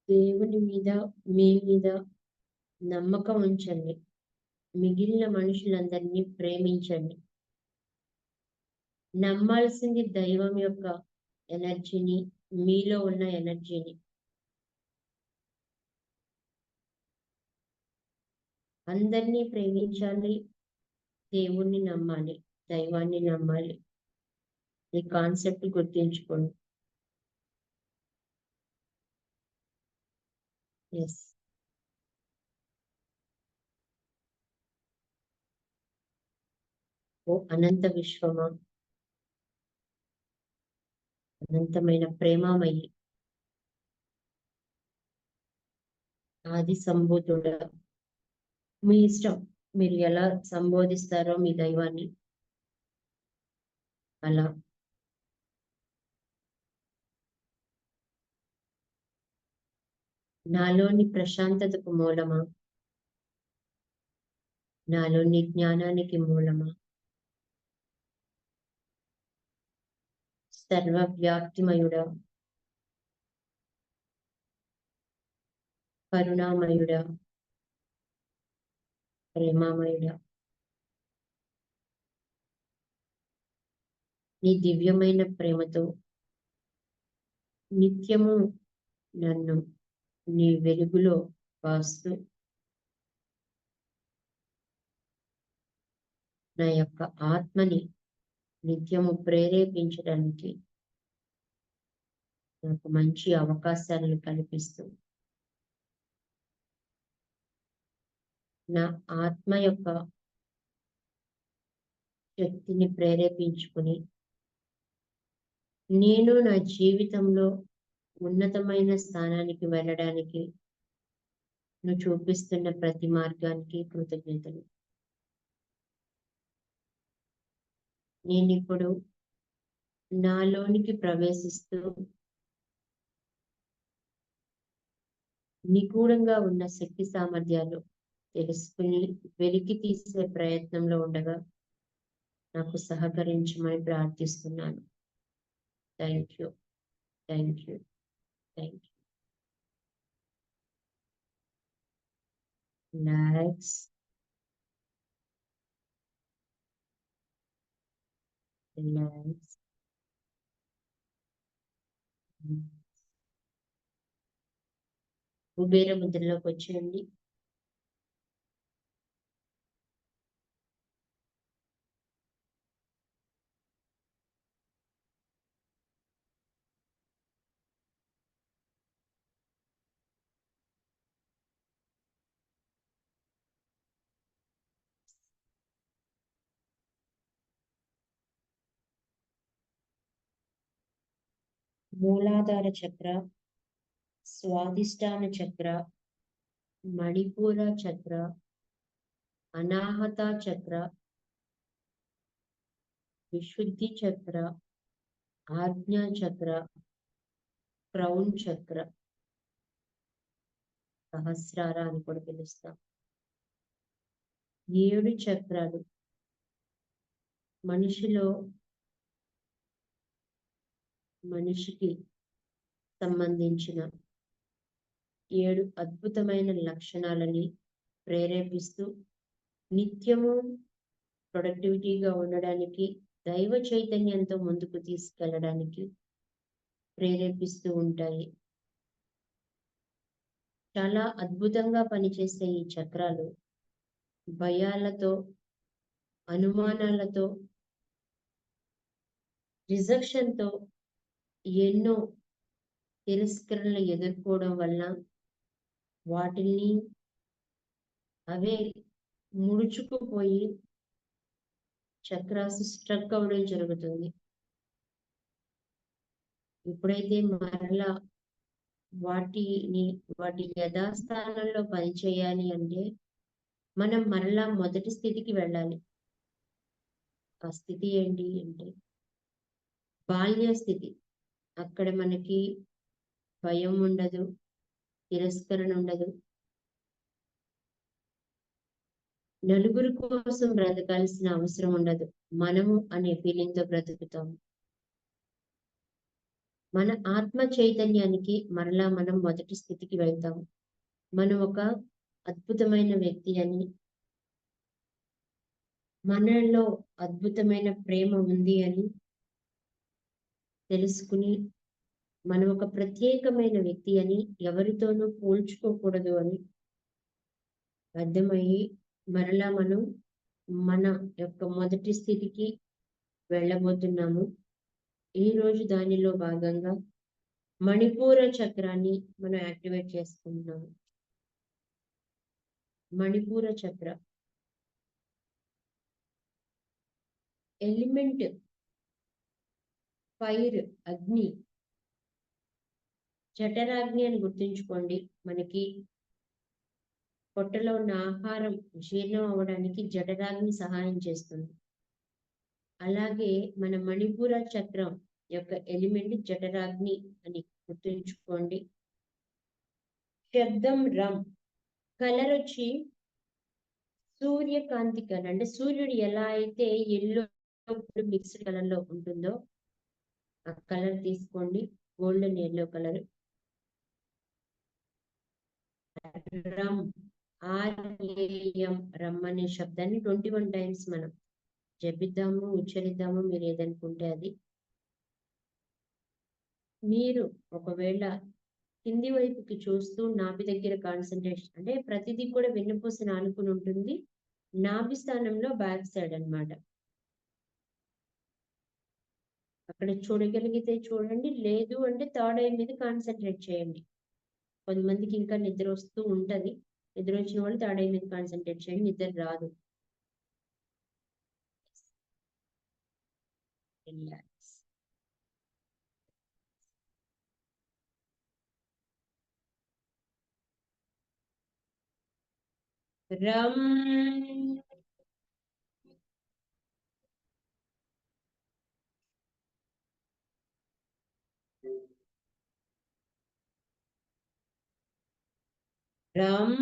Speaker 1: దేవుని మీద మీ మీద నమ్మకం ఉంచండి. మిగిలిన మనుషులందరినీ ప్రేమించండి. నమ్మాల్సింది దైవం యొక్క ఎనర్జీని, మీలో ఉన్న ఎనర్జీని. అందరినీ ప్రేమించాలి, దేవుణ్ణి నమ్మాలి, దైవాన్ని నమ్మాలి. ఈ కాన్సెప్ట్ గుర్తుంచుకోండి. ఎస్. ఓ అనంత విశ్వమా, అనంతమైన ప్రేమామయి, ఆది సంబోధుడా, మీ ఇష్టం మీరు ఎలా సంబోధిస్తారో మీ దైవాన్ని అలా. నాలోని ప్రశాంతతకు మూలమా, నాలోని జ్ఞానానికి మూలమా, సర్వవ్యాప్తిమయుడా, కరుణామయుడా, ప్రేమామయుడా, నీ దివ్యమైన ప్రేమతో నిత్యము నన్ను నీ వెలుగులో కాస్తూ నా యొక్క ఆత్మని నిత్యము ప్రేరేపించడానికి నాకు మంచి అవకాశాలను కల్పిస్తూ నా ఆత్మ యొక్క శక్తిని ప్రేరేపించుకుని నేను నా జీవితంలో ఉన్నతమైన స్థానానికి వెళ్ళడానికి నువ్వు చూపిస్తున్న ప్రతి మార్గానికి కృతజ్ఞతలు. నేనిప్పుడు నాలోనికి ప్రవేశిస్తూ నిగూఢంగా ఉన్న శక్తి సామర్థ్యాలు తెలుసుకుని వెలికి తీసే ప్రయత్నంలో ఉండగా నాకు సహకరించమని ప్రార్థిస్తున్నాను. Thank you, thank you, thank you. Relax, relax. Kubera ముద్రలోకి వచ్చేయండి. మూలాధార చక్ర, స్వాదిష్టాన చక్ర, మణిపూర చక్ర, అనాహత చక్ర, విశుద్ధి చక్ర, ఆజ్ఞా చక్ర, క్రౌన్ చక్ర, సహస్రార అని కూడా పిలుస్తాం. 7 చక్రాలు మనిషికి సంబంధించిన 7 అద్భుతమైన లక్షణాలని ప్రేరేపిస్తూ నిత్యము ప్రొడక్టివిటీగా ఉండడానికి, దైవ చైతన్యంతో ముందుకు తీసుకెళ్ళడానికి ప్రేరేపిస్తూ ఉంటాయి. చాలా అద్భుతంగా పనిచేసే ఈ చక్రాలు భయాలతో, అనుమానాలతో, రిజెక్షన్తో ఎన్నో తిరస్కరణలు ఎదుర్కోవడం వల్ల వాటిని అవే ముడుచుకుపోయి చక్రాస్ స్ట్రక్ అవ్వడం జరుగుతుంది. ఎప్పుడైతే మరలా వాటి యథాస్థానంలో పనిచేయాలి అంటే మనం మరలా మొదటి స్థితికి వెళ్ళాలి. ఆ స్థితి ఏంటి అంటే బాల్య స్థితి. అక్కడ మనకి భయం ఉండదు, తిరస్కరణ ఉండదు, నలుగురి కోసం బ్రతకాల్సిన అవసరం ఉండదు, మనము అనే ఫీలింగ్ తో బ్రతుకుతాము. మన ఆత్మ చైతన్యానికి మరలా మనం మొదటి స్థితికి వెళ్తాము. మనం ఒక అద్భుతమైన వ్యక్తి అని, మనలో అద్భుతమైన ప్రేమ ఉంది అని తెలుసుకుని, మనం ఒక ప్రత్యేకమైన వ్యక్తి అని, ఎవరితోనూ పోల్చుకోకూడదు అని అర్థమయ్యి, మరలా మనం మన యొక్క మొదటి స్థితికి వెళ్ళబోతున్నాము. ఈ రోజు దానిలో భాగంగా మణిపూర చక్రాన్ని మనం యాక్టివేట్ చేసుకుంటున్నాము. మణిపూర చక్ర ఎలిమెంట్ ఫైర్, అగ్ని, జఠరాగ్ని అని గుర్తుంచుకోండి. మనకి పొట్టలో ఉన్న ఆహారం జీర్ణం అవ్వడానికి జఠరాగ్ని సహాయం చేస్తుంది. అలాగే మన మణిపూర చక్రం యొక్క ఎలిమెంట్ జఠరాగ్ని అని గుర్తుంచుకోండి. శబ్దం రమ్, కలర్ వచ్చి సూర్యకాంతి కలర్, అంటే సూర్యుడు ఎలా అయితే ఎల్లో మిక్స్డ్ కలర్ లో ఉంటుందో ఆ కలర్ తీసుకోండి, గోల్డెన్ ఎల్లో కలర్. రమ్, ఆర్ఏఎం, రమ్ అనే శబ్దాన్ని 21 టైమ్స్ మనం జపిద్దాము, ఉచ్చరిద్దాము, మీరు ఏదనుకుంటే అది. మీరు ఒకవేళ కింది వైపుకి చూస్తూ నాభి దగ్గర కాన్సన్ట్రేషన్, అంటే ప్రతిదీ కూడా వెన్నుపూసని ఆనుకుని ఉంటుంది, నాభి స్థానంలో బ్యాక్ సైడ్ అన్నమాట. అక్కడ చూడగలిగితే చూడండి, లేదు అంటే థర్డ్ ఐ మీద కాన్సన్ట్రేట్ చేయండి. కొంతమందికి ఇంకా నిద్ర వస్తూ ఉంటది, నిద్ర వచ్చిన వాళ్ళు థర్డ్ ఐ మీద కాన్సన్ట్రేట్ చేయండి, నిద్ర రాదు. రిలాక్స్. రమ్, రమ్,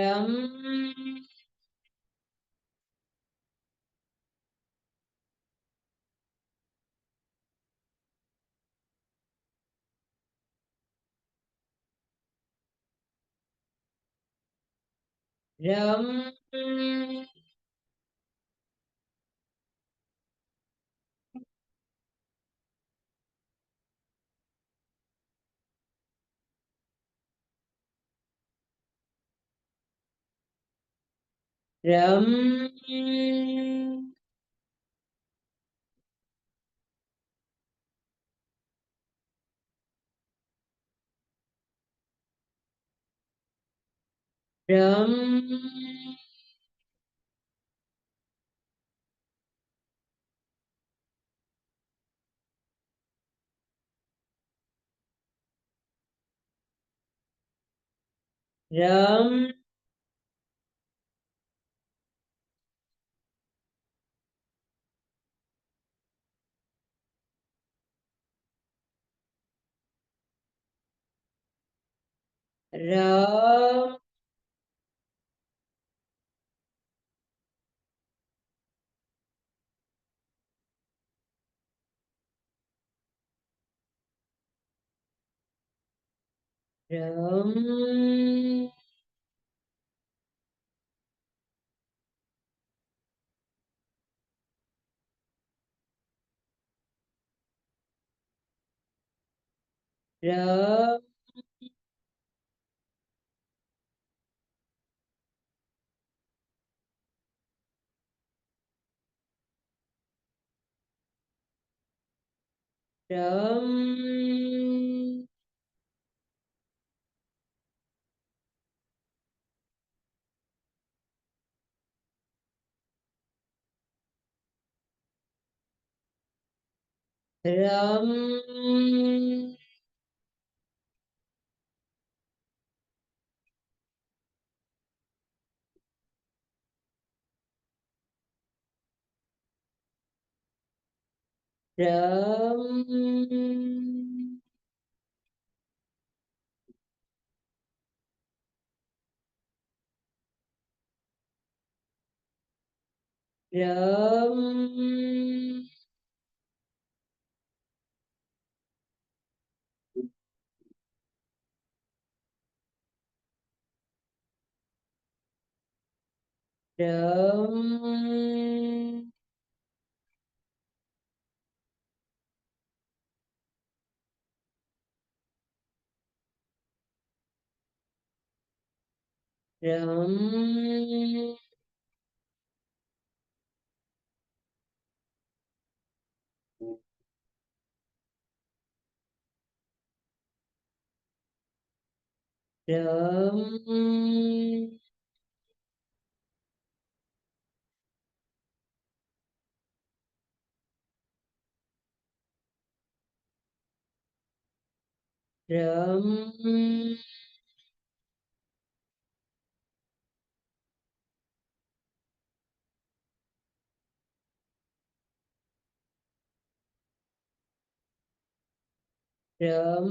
Speaker 1: రమ్, రమ్, రమ్, రమ్, రమ్, రమ్, రమ్, రమ్, రమ్, రమ్, రమ్, రం రం రం రం రం రం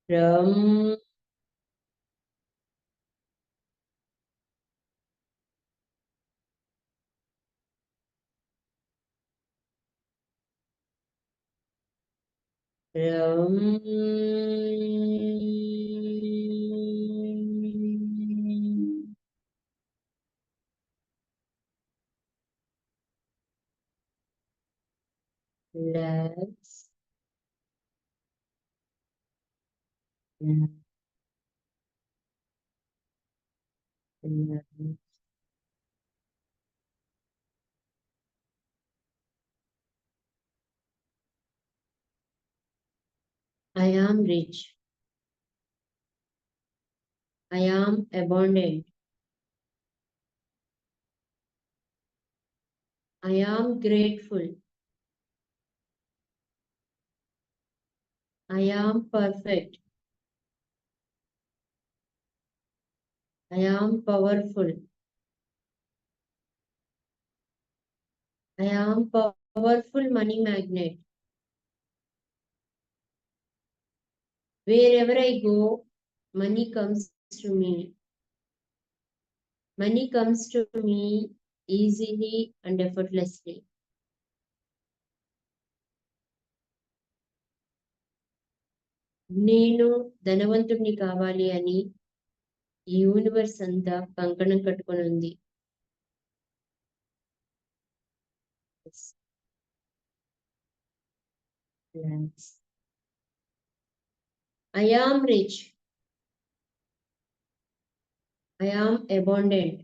Speaker 1: రం రం Relax. Relax. I am rich. I am abundant. I am grateful. I am perfect. I am powerful. I am powerful money magnet. Wherever I go, money comes to me. Money comes to me easily and effortlessly. నేను ధనవంతుడిని కావాలి అని ఈ యూనివర్స్ అంతా కంకణం కట్టుకొని ఉంది. I am rich. I am abundant.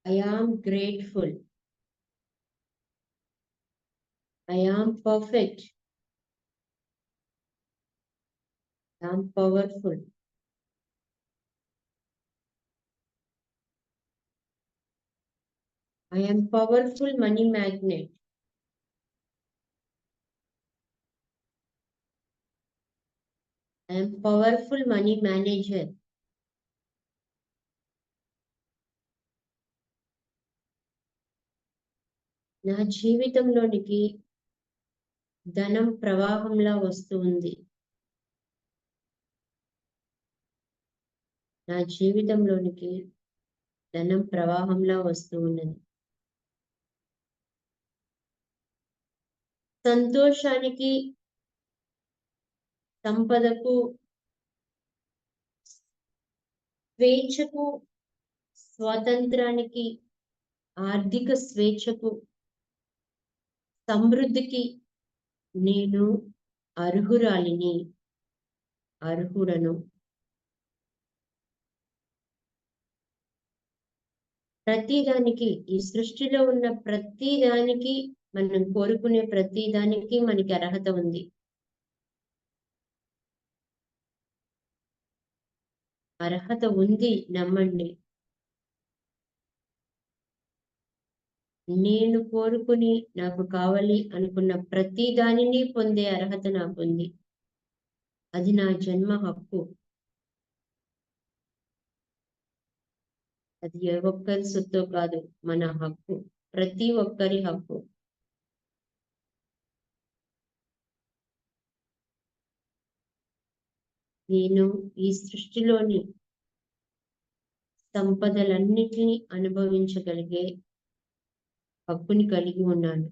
Speaker 1: I am grateful. I am perfect. I am powerful. I am powerful money magnet. I am powerful money manager. నా జీవితంలోనికి ధనం ప్రవాహంలా వస్తుంది. నా జీవితంలోనికి ధనం ప్రవాహంలా వస్తూ ఉన్నది. సంతోషానికి, సంపదకు, స్వేచ్ఛకు, స్వాతంత్రానికి, ఆర్థిక స్వేచ్ఛకు, సమృద్ధికి నేను అర్హురాలిని, అర్హుడను. ప్రతిదానికి, ఈ సృష్టిలో ఉన్న ప్రతిదానికి, మనం కోరుకునే ప్రతిదానికి మనకి అర్హత ఉంది. అర్హత ఉంది, నమ్మండి. నేను కోరుకుని నాకు కావాలి అనుకున్న ప్రతి దానిని పొందే అర్హత నాకుంది. అది నా జన్మ హక్కు. అది ఏ ఒక్కరి సొత్తు కాదు, మన హక్కు, ప్రతి ఒక్కరి హక్కు. నేను ఈ సృష్టిలోని సంపదలన్నిటినీ అనుభవించగలిగే హక్కుని కలిగి ఉన్నాను.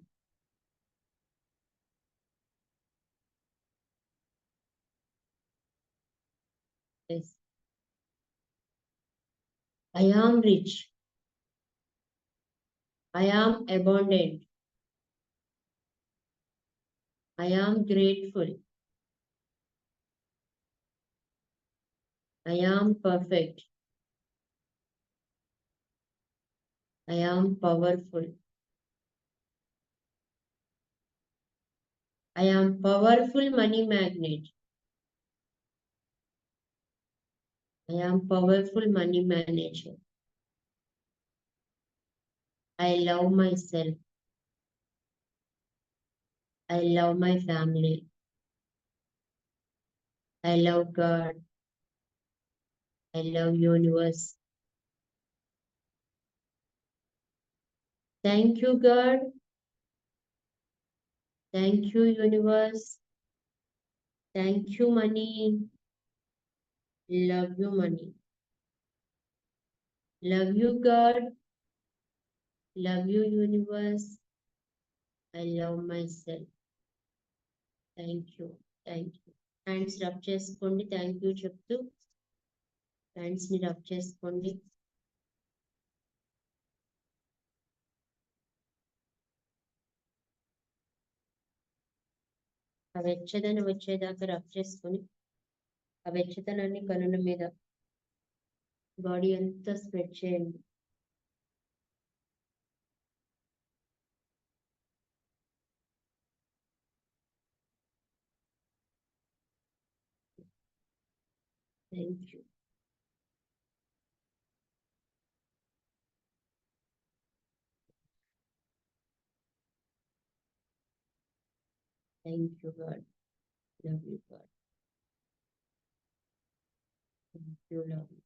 Speaker 1: Yes. I am rich. I am abundant. I am grateful. I am perfect. I am powerful. I am powerful money magnet. I am powerful money manager. I love myself. I love my family. I love God. I love universe. Thank you, God. Thank you, universe. Thank you, money. Love you, money. Love you, God. Love you, universe. I love myself. Thank you. Thank you. Hands rub చేసుకోండి. థ్యాంక్ యూ చెప్తూ హ్యాండ్స్ ని రబ్ చేసుకోండి. ఆ వెచ్చదనం వచ్చేదాకా రబ్ చేసుకొని ఆ వెచ్చదనాన్ని కనుల మీద బాడీ అంతా స్ప్రెడ్ చేయండి. Thank you. Thank you God. Love you God. Thank you love you.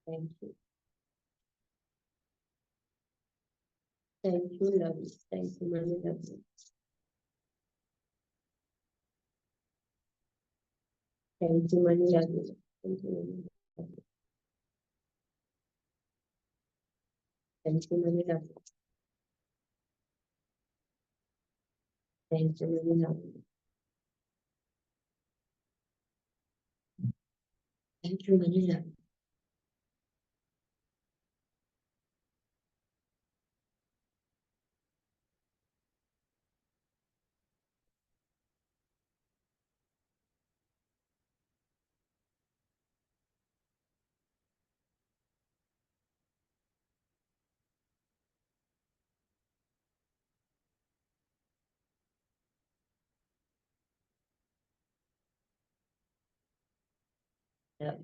Speaker 1: Thank you. Thank you love you. Thank you money love you. Thank you money love you. Thank you money love you. Thank you money love you. Thank you money love you. Thank you money love you. Love.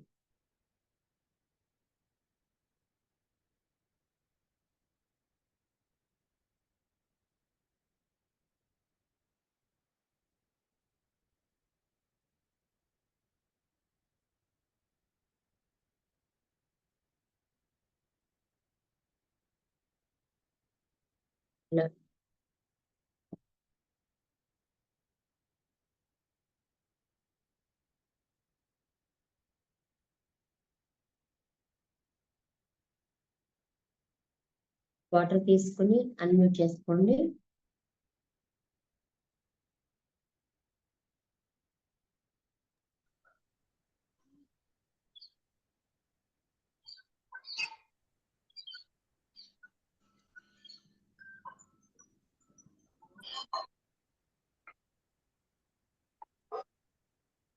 Speaker 1: Love. Water తీసుకుని అన్మ్యూట్ చేసుకోండి.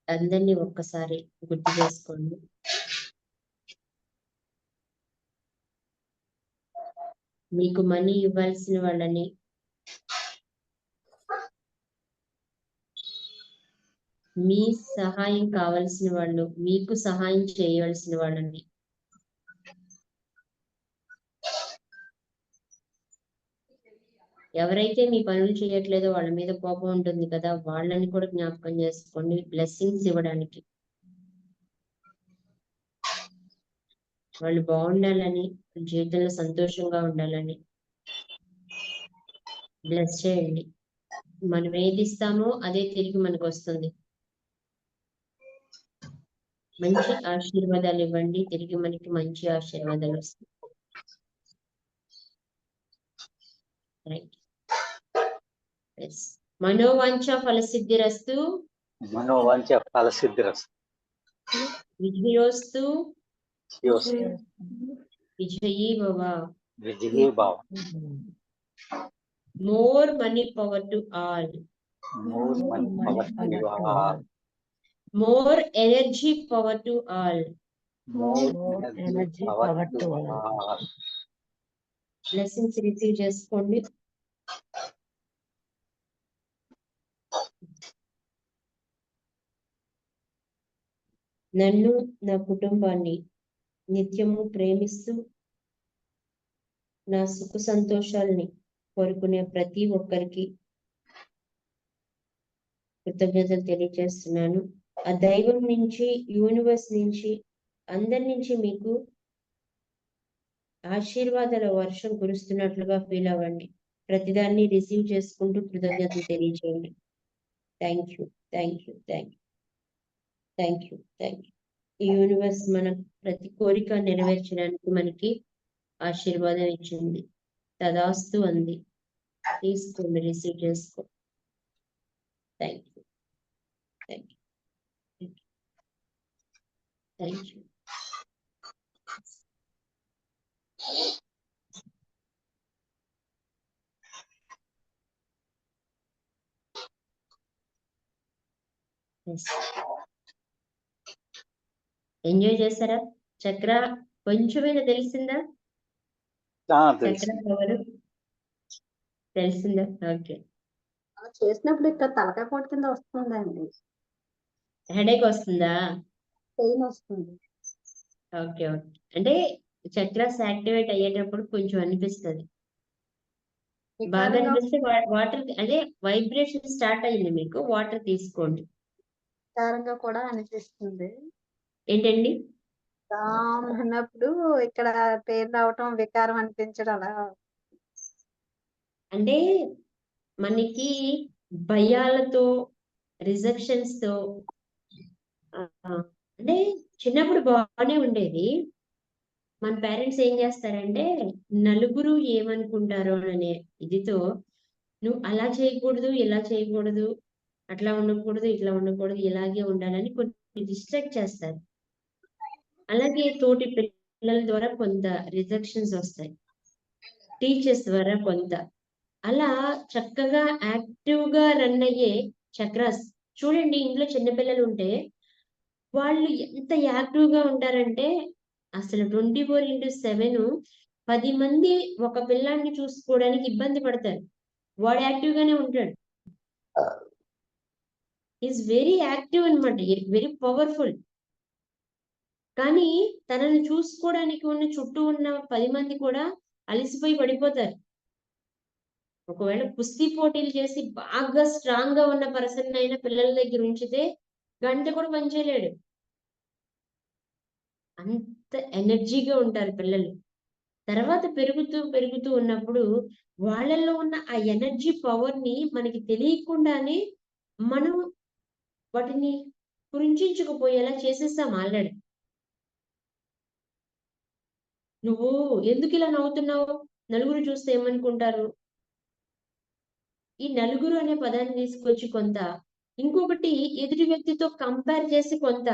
Speaker 1: అందరినీ ఒక్కసారి గుర్తు చేసుకోండి. మీకు మనీ ఇవ్వాల్సిన వాళ్ళని, మీ సహాయం కావాల్సిన వాళ్ళు, మీకు సహాయం చేయవలసిన వాళ్ళని ఎవరైతే మీ పనులు చేయట్లేదో వాళ్ళ మీద కోపం ఉంటుంది కదా, వాళ్ళని కూడా జ్ఞాపకం చేసుకోండి. బ్లెస్సింగ్స్ ఇవ్వడానికి, వాళ్ళు బాగుండాలని, జీవితంలో సంతోషంగా ఉండాలని బ్లెస్ చేయండి. మనం ఏది ఇస్తామో అదే తిరిగి మనకు వస్తుంది. మంచి ఆశీర్వాదాలు ఇవ్వండి, తిరిగి మనకి మంచి ఆశీర్వాదాలు వస్తాయి. రైట్. మనోవాంఛ ఫలసిద్ధిరస్తు,
Speaker 2: మనోవాంఛ ఫలసిద్ధిరస్తు,
Speaker 1: విజయోస్తు,
Speaker 2: శ్రేయోస్తు,
Speaker 1: విజయీ భవ.
Speaker 2: విజయీ భావ.
Speaker 1: More money power to all.
Speaker 2: More money power to all.
Speaker 1: More energy power to all.
Speaker 2: More energy power to all.
Speaker 1: Blessings receive చేసుకోండి. నన్ను, నా కుటుంబాన్ని నిత్యము ప్రేమిస్తూ నా సుఖ సంతోషాల్ని కోరుకునే ప్రతి ఒక్కరికి కృతజ్ఞతలు తెలియజేస్తున్నాను. ఆ దైవం నుంచి, యూనివర్స్ నుంచి, అందరి నుంచి మీకు ఆశీర్వాదాల వర్షం కురుస్తున్నట్లుగా ఫీల్ అవ్వండి. ప్రతిదాన్ని రిసీవ్ చేసుకుంటూ కృతజ్ఞతలు తెలియజేయండి. Thank you, thank you, thank you, thank you, thank you. ఈ యూనివర్స్ మన ప్రతి కోరిక నెరవేర్చడానికి మనకి ఆశీర్వాదం ఇచ్చింది. తదాస్తు అంది. తీసుకోండి, రిసీవ్ చేసుకో. Thank you, thank you, thank you. Enjoy చేస్తారా? చక్ర కొంచెమైనా తెలిసిందా?
Speaker 2: తెలుసు.
Speaker 1: చక్ర పవర్ తెలిసిందా? ఓకే.
Speaker 4: అలా చేసినప్పుడు ఇక్కడ తలకాయ పోటు కింద వస్తుందండి,
Speaker 1: హెడేక్ వస్తుందా?
Speaker 4: పెయిన్ వస్తుంది.
Speaker 1: Okay, okay. అంటే చక్రాస్ యాక్టివేట్ అయ్యేటప్పుడు కొంచెం అనిపిస్తుంది. బాగా
Speaker 4: వికారంగా
Speaker 1: అనిపిస్తే వాటర్, అదే వైబ్రేషన్ స్టార్ట్ అయ్యింది మీకు, వాటర్ తీసుకోండి.
Speaker 4: వికారంగా కూడా అనిపిస్తుంది.
Speaker 1: ఏంటండి?
Speaker 4: అన్నప్పుడు ఇక్కడ పెయిన్ రావటం, వికారం అనిపించడం అలా.
Speaker 1: అంటే మనకి భయాలతో, రిజెక్షన్స్ తో, అంటే చిన్నప్పుడు బాగానే ఉండేది. మన పేరెంట్స్ ఏం చేస్తారంటే నలుగురు ఏమనుకుంటారో అనే ఇదితో నువ్వు అలా చేయకూడదు, ఇలా చేయకూడదు, అట్లా ఉండకూడదు, ఇట్లా ఉండకూడదు, ఇలాగే ఉండాలని కొన్ని డిస్ట్రాక్ట్ చేస్తారు. అలాగే తోటి పిల్లల ద్వారా కొంత రిజెక్షన్స్ వస్తాయి, టీచర్స్ ద్వారా కొంత. అలా చక్కగా యాక్టివ్ గా రన్ అయ్యే చక్రాస్ చూడండి. ఇంట్లో చిన్నపిల్లలు ఉంటే వాళ్ళు ఎంత యాక్టివ్ గా ఉంటారంటే అసలు 24/7 10 మంది ఒక పిల్లాన్ని చూసుకోవడానికి ఇబ్బంది పడతారు. వాడు యాక్టివ్ గానే ఉంటాడు. ఈజ్ వెరీ యాక్టివ్ అనమాట, వెరీ పవర్ఫుల్. కానీ తనని చూసుకోవడానికి ఉన్న చుట్టూ ఉన్న 10 మంది కూడా అలిసిపోయి పడిపోతారు. ఒకవేళ కుస్తీ పోటీలు చేసి బాగా స్ట్రాంగ్ గా ఉన్న పర్సన్ అయినా పిల్లల దగ్గర ఉంచితే గంట కూడా పనిచేయలేడు. అంత ఎనర్జీగా ఉంటారు పిల్లలు. తర్వాత పెరుగుతూ పెరుగుతూ ఉన్నప్పుడు వాళ్ళల్లో ఉన్న ఆ ఎనర్జీ పవర్ ని మనకి తెలియకుండానే మనం వాటిని కురించుకుపోయేలా చేసేస్తాం ఆల్రెడీ. నువ్వు ఎందుకు ఇలా నవ్వుతున్నావు, నలుగురు చూస్తే ఏమనుకుంటారు? ఈ నలుగురు అనే పదాన్ని తీసుకొచ్చి కొంత, ఇంకొకటి ఎదుటి వ్యక్తితో కంపేర్ చేసి కొంత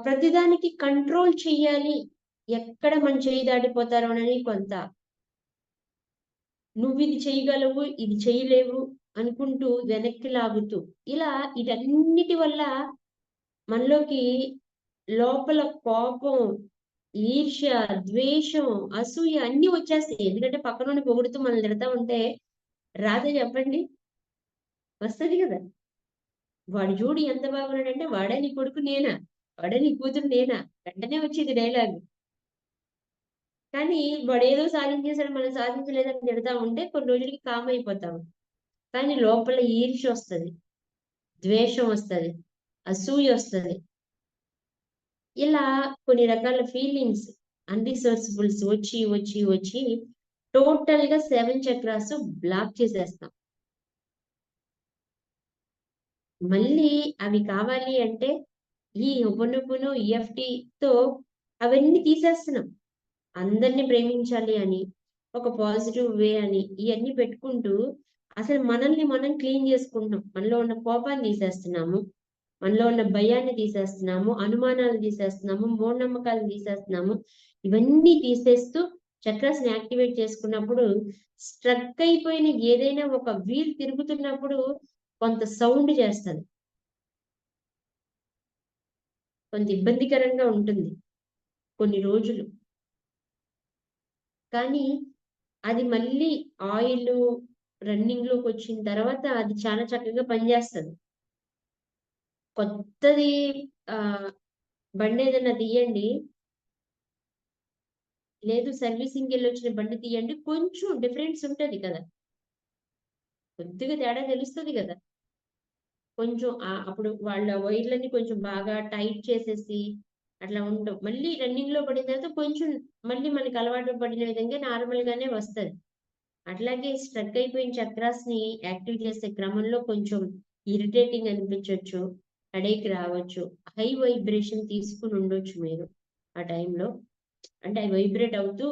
Speaker 1: ప్రతిదానికి కంట్రోల్ చెయ్యాలి, ఎక్కడ మన చేయి దాటిపోతారో అని కొంత, నువ్వు ఇది చేయగలవు, ఇది చేయలేవు అనుకుంటూ వెనక్కి లాగుతూ, ఇలా ఇటన్నిటి వల్ల మనలోకి లోపల కోపం, ఈర్ష్య, ద్వేషం, అసూయ అన్ని వచ్చేస్తాయి. ఎందుకంటే పక్కన పొగుడుతూ మనల్ని తిడతా ఉంటే రాదే చెప్పండి? వస్తుంది కదా. వాడు చూడు ఎంత బాగున్నాడంటే వాడే నీ కొడుకు నేనా, వాడే నీ కూతురు నేనా, వెంటనే వచ్చేది డైలాగ్. కానీ వాడు ఏదో సాధించేసాడు, మనం సాధించలేదని తిడతా ఉంటే కొన్ని రోజులకి కామ్ అయిపోతాం. కానీ లోపల ఈర్ష్య వస్తుంది, ద్వేషం వస్తుంది, అసూయ వస్తుంది. ఇలా కొన్ని రకాల ఫీలింగ్స్, అన్రిసోర్సిబుల్స్ వచ్చి వచ్చి వచ్చి టోటల్ గా 7 చక్రాస్ బ్లాక్ చేసేస్తాం. మళ్ళీ అవి కావాలి అంటే ఈ హుబునుబును EFT తో అవన్నీ తీసేస్తున్నాం. అందరిని ప్రేమించాలి అని, ఒక పాజిటివ్ వే అని ఇవన్నీ పెట్టుకుంటూ అసలు మనల్ని మనం క్లీన్ చేసుకుంటున్నాం. మనలో ఉన్న కోపాన్ని తీసేస్తున్నాము, మనలో ఉన్న భయాన్ని తీసేస్తున్నాము, అనుమానాలు తీసేస్తున్నాము, మూఢనమ్మకాలను తీసేస్తున్నాము. ఇవన్నీ తీసేస్తూ చక్రాస్ ని యాక్టివేట్ చేసుకున్నప్పుడు స్ట్రక్ అయిపోయిన ఏదైనా ఒక వీల్ తిరుగుతున్నప్పుడు కొంత సౌండ్ చేస్తుంది, కొంత ఇబ్బందికరంగా ఉంటుంది కొన్ని రోజులు. కానీ అది మళ్ళీ ఆయిల్ రన్నింగ్ లోకి వచ్చిన తర్వాత అది చాలా చక్కగా పనిచేస్తుంది. కొత్తది బండి ఏదైనా తీయండి, లేదు సర్వీసింగ్ వెళ్ళి వచ్చిన బండి తీయండి, కొంచెం డిఫరెన్స్ ఉంటది కదా, కొద్దిగా తేడా తెలుస్తుంది కదా. కొంచెం అప్పుడు వాళ్ళ వైర్లన్నీ కొంచెం బాగా టైట్ చేసేసి అట్లా ఉండవు. మళ్ళీ రన్నింగ్ లో పడిన తర్వాత కొంచెం మళ్ళీ మనకి అలవాటు పడిన విధంగా నార్మల్ గానే వస్తుంది. అట్లాగే స్ట్రక్ అయిపోయిన చక్రాస్ ని యాక్టివ్ చేసే క్రమంలో కొంచెం ఇరిటేటింగ్ అనిపించవచ్చు, హెడేక్ రావచ్చు, హై వైబ్రేషన్ తీసుకుని ఉండొచ్చు మీరు ఆ టైంలో. అంటే అవి వైబ్రేట్ అవుతూ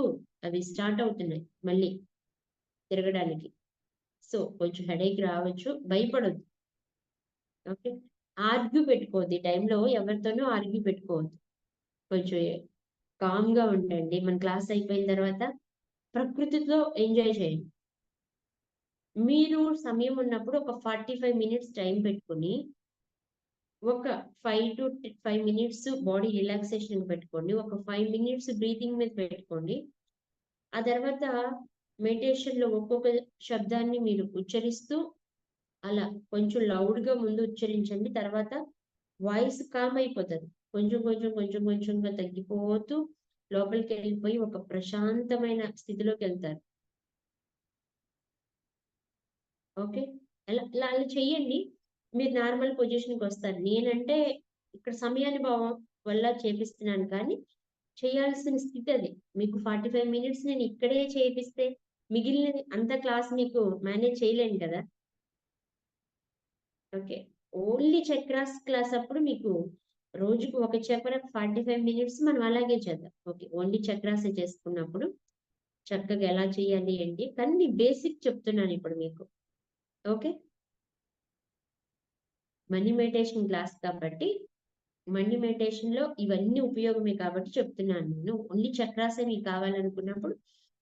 Speaker 1: అవి స్టార్ట్ అవుతున్నాయి మళ్ళీ తిరగడానికి. సో కొంచెం హెడేక్ రావచ్చు, భయపడొద్దు. ఓకే, ఆర్గ్యూ పెట్టుకోవద్దు ఈ టైంలో, ఎవరితోనూ ఆర్గ్యూ పెట్టుకోవద్దు. కొంచెం కామ్ గా ఉండండి. మన క్లాస్ అయిపోయిన తర్వాత ప్రకృతితో ఎంజాయ్ చేయండి. మీరు సమయం ఉన్నప్పుడు ఒక 45 మినిట్స్ టైం పెట్టుకుని ఒక 5 to 5 మినిట్స్ బాడీ రిలాక్సేషన్ పెట్టుకోండి, ఒక 5 మినిట్స్ బ్రీతింగ్ మీద పెట్టుకోండి. ఆ తర్వాత మెడిటేషన్ లో ఒక్కొక్క శబ్దాన్ని మీరు ఉచ్చరిస్తూ అలా కొంచెం లౌడ్ గా ముందు ఉచ్చరించండి. తర్వాత వాయిస్ కామ్ అయిపోతుంది, కొంచెం కొంచెం కొంచెం కొంచెంగా తగ్గిపోతూ లోపలికి వెళ్ళిపోయి ఒక ప్రశాంతమైన స్థితిలోకి వెళ్తారు. ఓకే, అలా అలా చెయ్యండి, మీరు నార్మల్ పొజిషన్కి వస్తారు. నేనంటే ఇక్కడ సమయానుభవం వల్ల చేపిస్తున్నాను, కానీ చేయాల్సిన స్థితి అది. మీకు 45 మినిట్స్ నేను ఇక్కడే చేపిస్తే మిగిలిన అంత క్లాస్ మీకు మేనేజ్ చేయలేను కదా. ఓకే, ఓన్లీ చక్రాస్ క్లాస్ అప్పుడు మీకు రోజుకు ఒక చక్ర 45 మినిట్స్ మనం అలాగే చేద్దాం. ఓకే, ఓన్లీ చక్రాస్ చేసుకున్నప్పుడు చక్కగా ఎలా చేయాలి ఏంటి కానీ బేసిక్ చెప్తున్నాను ఇప్పుడు మీకు. ఓకే, మనీ మెడిటేషన్ క్లాస్ కాబట్టి మనీ మెడిటేషన్ లో ఇవన్నీ ఉపయోగమే కాబట్టి చెప్తున్నాను నేను. ఓన్లీ చక్రాసే మీకు కావాలనుకున్నప్పుడు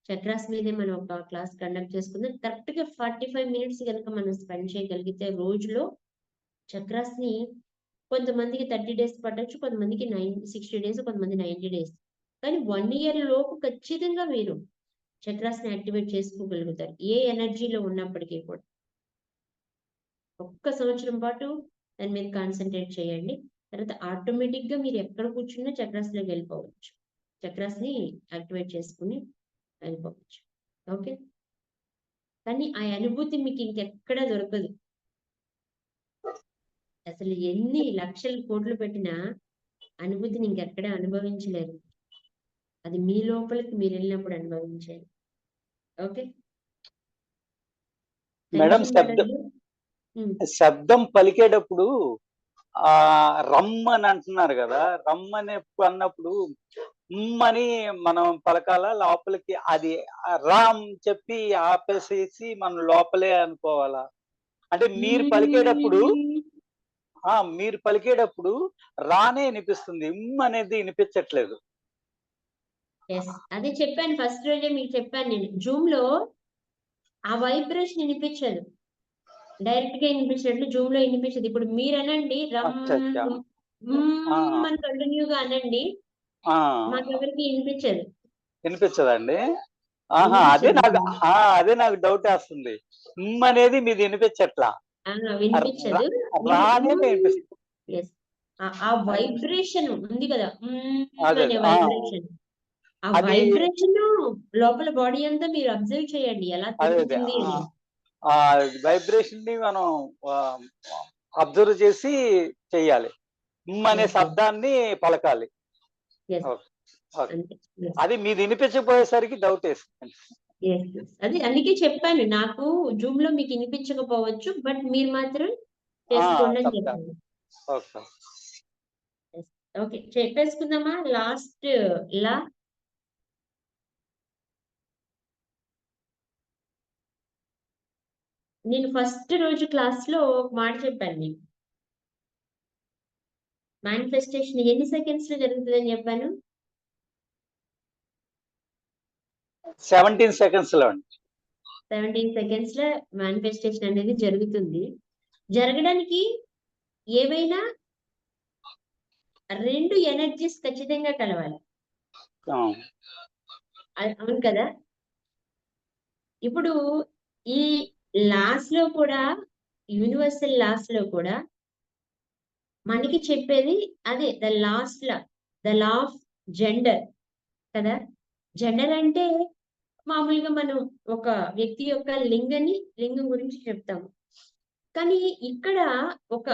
Speaker 1: చక్రాస్ మీదే మనం ఒక క్లాస్ కండక్ట్ చేసుకుందాం. కరెక్ట్ గా 45 మినిట్స్ కనుక మనం స్పెండ్ చేయగలిగితే రోజులో చక్రాస్ ని, కొంతమందికి 30 డేస్ పట్టొచ్చు, కొంతమందికి 60 డేస్, కొంతమంది 90 డేస్, కానీ 1 ఇయర్ లోపు ఖచ్చితంగా మీరు చక్రాస్ ని యాక్టివేట్ చేసుకోగలుగుతారు ఏ ఎనర్జీలో ఉన్నప్పటికీ కూడా. ఒక్క సంవత్సరం పాటు దాని మీద కాన్సన్ట్రేట్ చేయండి, తర్వాత ఆటోమేటిక్ గా మీరు ఎక్కడ కూర్చున్నా చక్రాస్ లోకి వెళ్ళిపోవచ్చు, చక్రాస్ ని యాక్టివేట్ చేసుకుని వెళ్ళిపోవచ్చు. ఓకే, కానీ ఆ అనుభూతి మీకు ఇంకెక్కడా దొరకదు. అసలు ఎన్ని లక్షలు కోట్లు పెట్టినా అనుభూతిని ఇంకెక్కడా అనుభవించలేరు, అది మీ లోపలికి మీరు వెళ్ళినప్పుడు అనుభవించాలి. ఓకే
Speaker 2: మేడం, శబ్దం పలికేటప్పుడు ఆ రమ్ అని అంటున్నారు కదా, రమ్ అని అన్నప్పుడు అని మనం పలకాల లోపలికి, అది రామ్ చెప్పి ఆపేసేసి మనం లోపలే అనుకోవాలా? అంటే మీరు పలికేటప్పుడు రానే వినిపిస్తుంది, అనేది వినిపించట్లేదు.
Speaker 1: అదే చెప్పాను ఫస్ట్ రోజే మీకు చెప్పాను నేను, జూమ్ లో ఆ వైబ్రేషన్ వినిపించదు, డైరెక్ట్ గా వినిపించినట్లు జూమ్ లో వినిపించదు. ఇప్పుడు మీరు అనండి అని కంటిన్యూగా అనండి, మాకెవరికి వినిపించదు.
Speaker 2: వినిపించదండి? అదే నాకు డౌట్ వేస్తుంది, అనేది మీది వినిపించట్లా,
Speaker 1: వినిపించదు. ఆ వైబ్రేషన్ ఉంది కదా అనే వైబ్రేషన్, ఆ వైబ్రేషన్ లోపల బాడీ అంతా మీరు అబ్జర్వ్ చేయండి ఎలా తిరుగుతుంది అని.
Speaker 2: ఆ వైబ్రేషన్ ని మనం అబ్జర్వ్ చేసి చెయ్యాలి, అనే శబ్దాన్ని పలకాలి. అది మీది వినిపించకపోయేసరికి డౌట్ వేస్తుంది.
Speaker 1: అది అందుకే చెప్పాను, నాకు జూమ్ లో మీకు వినిపించకపోవచ్చు, బట్ మీరు మాత్రం చేసుకోండి అని
Speaker 2: చెప్తా.
Speaker 1: చెప్పాను.
Speaker 2: ఓకే.
Speaker 1: ఓకే, చెప్పేసుకుందామా లాస్ట్ లా. నేను ఫస్ట్ రోజు క్లాస్ లో ఒక మాట చెప్పాను మీకు. మేనిఫెస్టేషన్ ఎన్ని సెకండ్స్ లో జరుగుతుందని చెప్పాను?
Speaker 2: 17 seconds లో అండి.
Speaker 1: 17 seconds లో మేనిఫెస్టేషన్ అనేది జరుగుతుంది. జరగడానికి ఏవైనా 2 ఎనర్జీస్ ఖచ్చితంగా కలవాలి.
Speaker 2: ఆ,
Speaker 1: అవును కదా? ఇప్పుడు ఈ లాస్ లో కూడా, యూనివర్సల్ లాస్ లో కూడా మనకి చెప్పేది అదే, ద లా ఆఫ్ జెండర్ కదా. జెండర్ అంటే మామూలుగా మనం ఒక వ్యక్తి యొక్క లింగం గురించి చెప్తాము. కానీ ఇక్కడ ఒక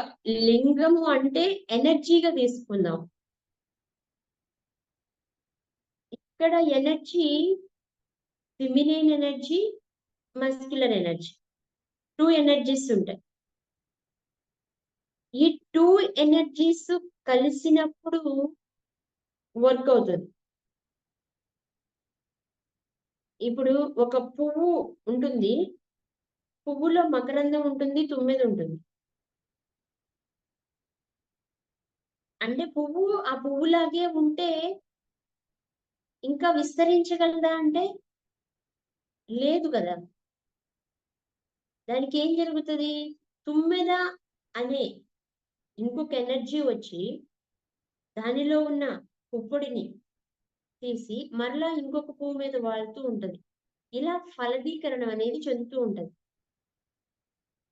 Speaker 1: లింగము అంటే ఎనర్జీగా తీసుకుందాం. ఇక్కడ energy feminine energy, muscular energy, 2 energies ఉంటాయి. ఈ 2 ఎనర్జీస్ కలిసినప్పుడు వర్క్ అవుతుంది. ఇప్పుడు ఒక పువ్వు ఉంటుంది, పువ్వులో మకరందం ఉంటుంది, తుమ్మెద ఉంటుంది. అంటే పువ్వు ఆ పువ్వులాగే ఉంటే ఇంకా విస్తరించగలదా అంటే లేదు కదా. దానికి ఏం జరుగుతుంది? తుమ్మెద అనే ఇంకొక ఎనర్జీ వచ్చి దానిలో ఉన్న పుప్పొడిని తీసి మరలా ఇంకొక పువ్వు మీద వాళ్తూ ఉంటది. ఇలా ఫలదీకరణం అనేది చెందుతూ ఉంటది.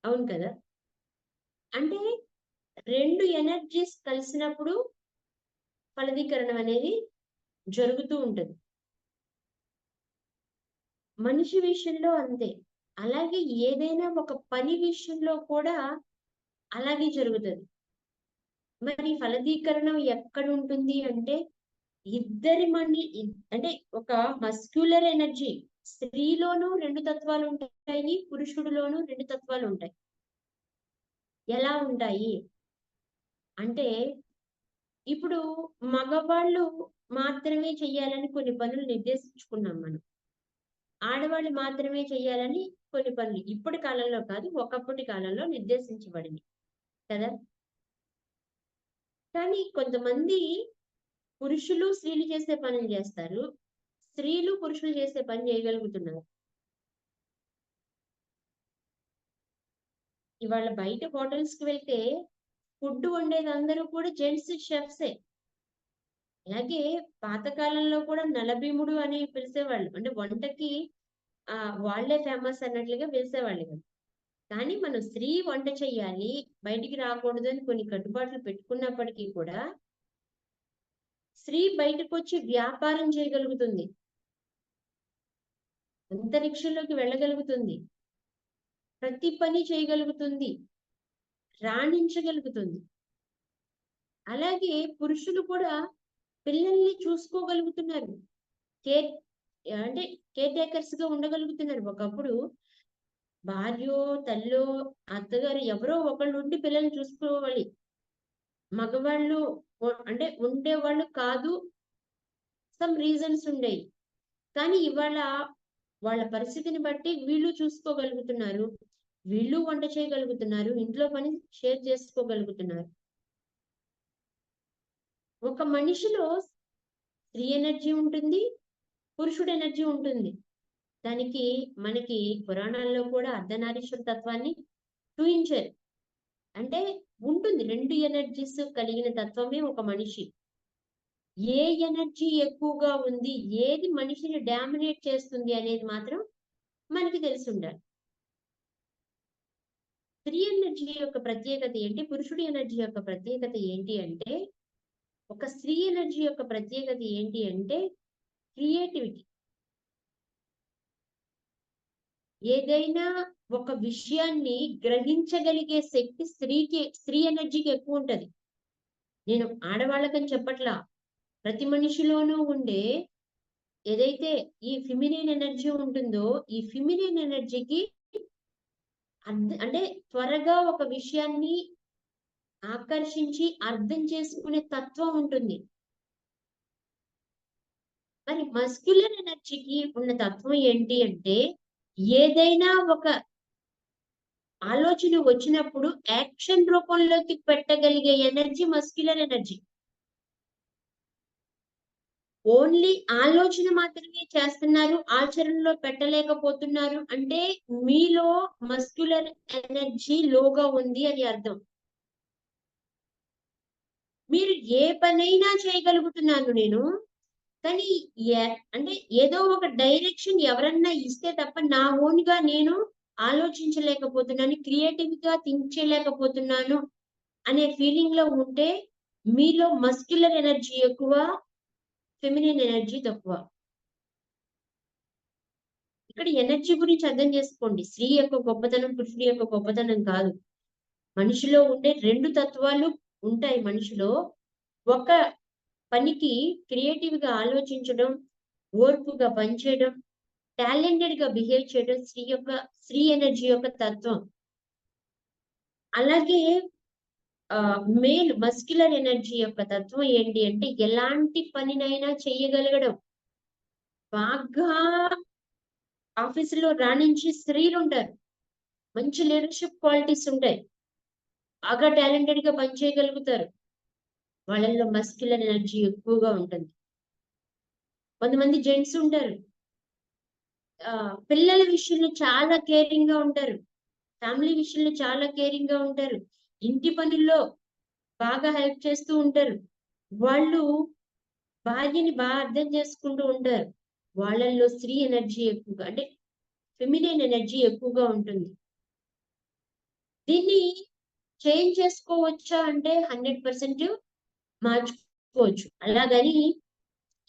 Speaker 1: అవును కదా? అంటే 2 ఎనర్జీస్ కలిసినప్పుడు ఫలదీకరణం అనేది జరుగుతూ ఉంటది. మనిషి విషయంలో అంతే. అలాగే ఏదైనా ఒక పని విషయంలో కూడా అలాగే జరుగుతుంది. మరి ఫలదీకరణం ఎక్కడ ఉంటుంది అంటే అంటే ఒక మస్క్యులర్ ఎనర్జీ, స్త్రీలోనూ 2 తత్వాలు ఉంటాయి, పురుషుడిలోనూ 2 తత్వాలు ఉంటాయి. ఎలా ఉంటాయి అంటే ఇప్పుడు మగవాళ్ళు మాత్రమే చెయ్యాలని కొన్ని పనులు నిర్దేశించుకున్నాం మనం. ఆడవాళ్ళు మాత్రమే చెయ్యాలని కొన్ని పనులు ఇప్పటి కాలంలో కాదు, ఒకప్పటి కాలంలో నిర్దేశించబడింది కదా. కానీ కొంతమంది పురుషులు స్త్రీలు చేసే పనులు చేస్తారు, స్త్రీలు పురుషులు చేసే పని చేయగలుగుతున్నారు. ఇవాళ బయట హోటల్స్ కి వెళ్తే ఫుడ్ వండేది అందరూ కూడా జెంట్స్ షెఫ్సే. అలాగే పాతకాలంలో కూడా నలభీముడు అని పిలిచేవాళ్ళు, అంటే వంటకి వాళ్ళే ఫేమస్ అన్నట్లుగా పిలిచేవాళ్ళు కదా. కానీ మనం స్త్రీ వంట చెయ్యాలి, బయటికి రాకూడదు అని కొన్ని కట్టుబాట్లు పెట్టుకున్నప్పటికీ కూడా స్త్రీ బయటకు వచ్చి వ్యాపారం చేయగలుగుతుంది, అంతరిక్షంలోకి వెళ్ళగలుగుతుంది, ప్రతి పని చేయగలుగుతుంది, రాణించగలుగుతుంది. అలాగే పురుషులు కూడా పిల్లల్ని చూసుకోగలుగుతున్నారు, అంటే కేర్ టేకర్స్ గా ఉండగలుగుతున్నారు. ఒకప్పుడు భార్యో, తల్లో, అత్తగారు ఎవరో ఒకళ్ళు ఉండి పిల్లల్ని చూసుకోవాలి. మగవాళ్ళు అంటే ఉండేవాళ్ళు కాదు, సమ్ రీజన్స్ ఉండేవి. కానీ ఇవాళ వాళ్ళ పరిస్థితిని బట్టి వీళ్ళు చూసుకోగలుగుతున్నారు, వీళ్ళు వంట చేయగలుగుతున్నారు, ఇంట్లో పని షేర్ చేసుకోగలుగుతున్నారు. ఒక మనిషిలో స్త్రీ ఎనర్జీ ఉంటుంది, పురుషుడు ఎనర్జీ ఉంటుంది. దానికి మనకి పురాణాల్లో కూడా అర్ధనారీశ్వర తత్వాన్ని చూయించారు. అంటే ఉంటుంది, 2 ఎనర్జీస్ కలిగిన తత్వమే ఒక మనిషి. ఏ ఎనర్జీ ఎక్కువగా ఉంది, ఏది మనిషిని డామినేట్ చేస్తుంది అనేది మాత్రం మనకి తెలిసి ఉండాలి. స్త్రీ ఎనర్జీ యొక్క ప్రత్యేకత ఏంటి, పురుషుడి ఎనర్జీ యొక్క ప్రత్యేకత ఏంటి అంటే, ఒక స్త్రీ ఎనర్జీ యొక్క ప్రత్యేకత ఏంటి అంటే క్రియేటివిటీ. ఏదైనా ఒక విషయాన్ని గ్రహించగలిగే శక్తి స్త్రీ ఎనర్జీకి ఎక్కువ ఉంటది. నేను ఆడవాళ్ళకని చెప్పట్లా, ప్రతి మనిషిలోనూ ఉండే ఏదైతే ఈ ఫిమినిన్ ఎనర్జీ ఉంటుందో ఈ ఫిమినిన్ ఎనర్జీకి అంటే త్వరగా ఒక విషయాన్ని ఆకర్షించి అర్థం చేసుకునే తత్వం ఉంటుంది. మరి మస్క్యులర్ ఎనర్జీకి ఉన్న తత్వం ఏంటి అంటే ఏదైనా ఒక ఆలోచన వచ్చినప్పుడు యాక్షన్ రూపంలోకి పెట్టగలిగే ఎనర్జీ మస్క్యులర్ ఎనర్జీ. ఓన్లీ ఆలోచన మాత్రమే చేస్తున్నారు, ఆచరణలో పెట్టలేకపోతున్నారు అంటే మీలో మస్క్యులర్ ఎనర్జీ లోగా ఉంది అని అర్థం. మీరు ఏ పనైనా చేయగలుగుతున్నాను నేను, కానీ అంటే ఏదో ఒక డైరెక్షన్ ఎవరన్నా ఇస్తే తప్ప నా ఓన్ గా నేను ఆలోచించలేకపోతున్నాను, క్రియేటివ్ గా థింక్ చేయలేకపోతున్నాను అనే ఫీలింగ్ లో ఉంటే మీలో మస్క్యులర్ ఎనర్జీ ఎక్కువ, ఫెమినిన్ ఎనర్జీ తక్కువ. ఇక్కడ ఎనర్జీ గురించి అర్థం చేసుకోండి. స్త్రీ యొక్క గొప్పతనం పురుషుడి యొక్క గొప్పతనం కాదు. మనిషిలో ఉండే రెండు తత్వాలు ఉంటాయి మనిషిలో. ఒక పనికి క్రియేటివ్ గా ఆలోచించడం, ఓర్పుగా పనిచేయడం, టాలెంటెడ్ గా బిహేవ్ చేయడం స్త్రీ ఎనర్జీ యొక్క తత్వం. అలాగే మేల్ మస్క్యులర్ ఎనర్జీ యొక్క తత్వం ఏంటి అంటే ఎలాంటి పనినైనా చేయగలగడం. బాగా ఆఫీసులో రాణించి స్త్రీలు ఉంటారు, మంచి లీడర్షిప్ క్వాలిటీస్ ఉంటాయి, బాగా టాలెంటెడ్ గా పనిచేయగలుగుతారు, వాళ్ళల్లో మస్క్యులర్ ఎనర్జీ ఎక్కువగా ఉంటుంది. కొంతమంది జెంట్స్ ఉంటారు, పిల్లల విషయంలో చాలా కేరింగ్ గా ఉంటారు, ఫ్యామిలీ విషయంలో చాలా కేరింగ్ గా ఉంటారు, ఇంటి పనుల్లో బాగా హెల్ప్ చేస్తూ ఉంటారు, వాళ్ళు భార్యని బాగా అర్థం చేసుకుంటూ ఉంటారు. వాళ్ళల్లో స్త్రీ ఎనర్జీ ఎక్కువగా అంటే ఫెమినిన్ ఎనర్జీ ఎక్కువగా ఉంటుంది. దీన్ని చేంజ్ చేసుకోవచ్చా అంటే 100% మార్చుకోవచ్చు. అలాగని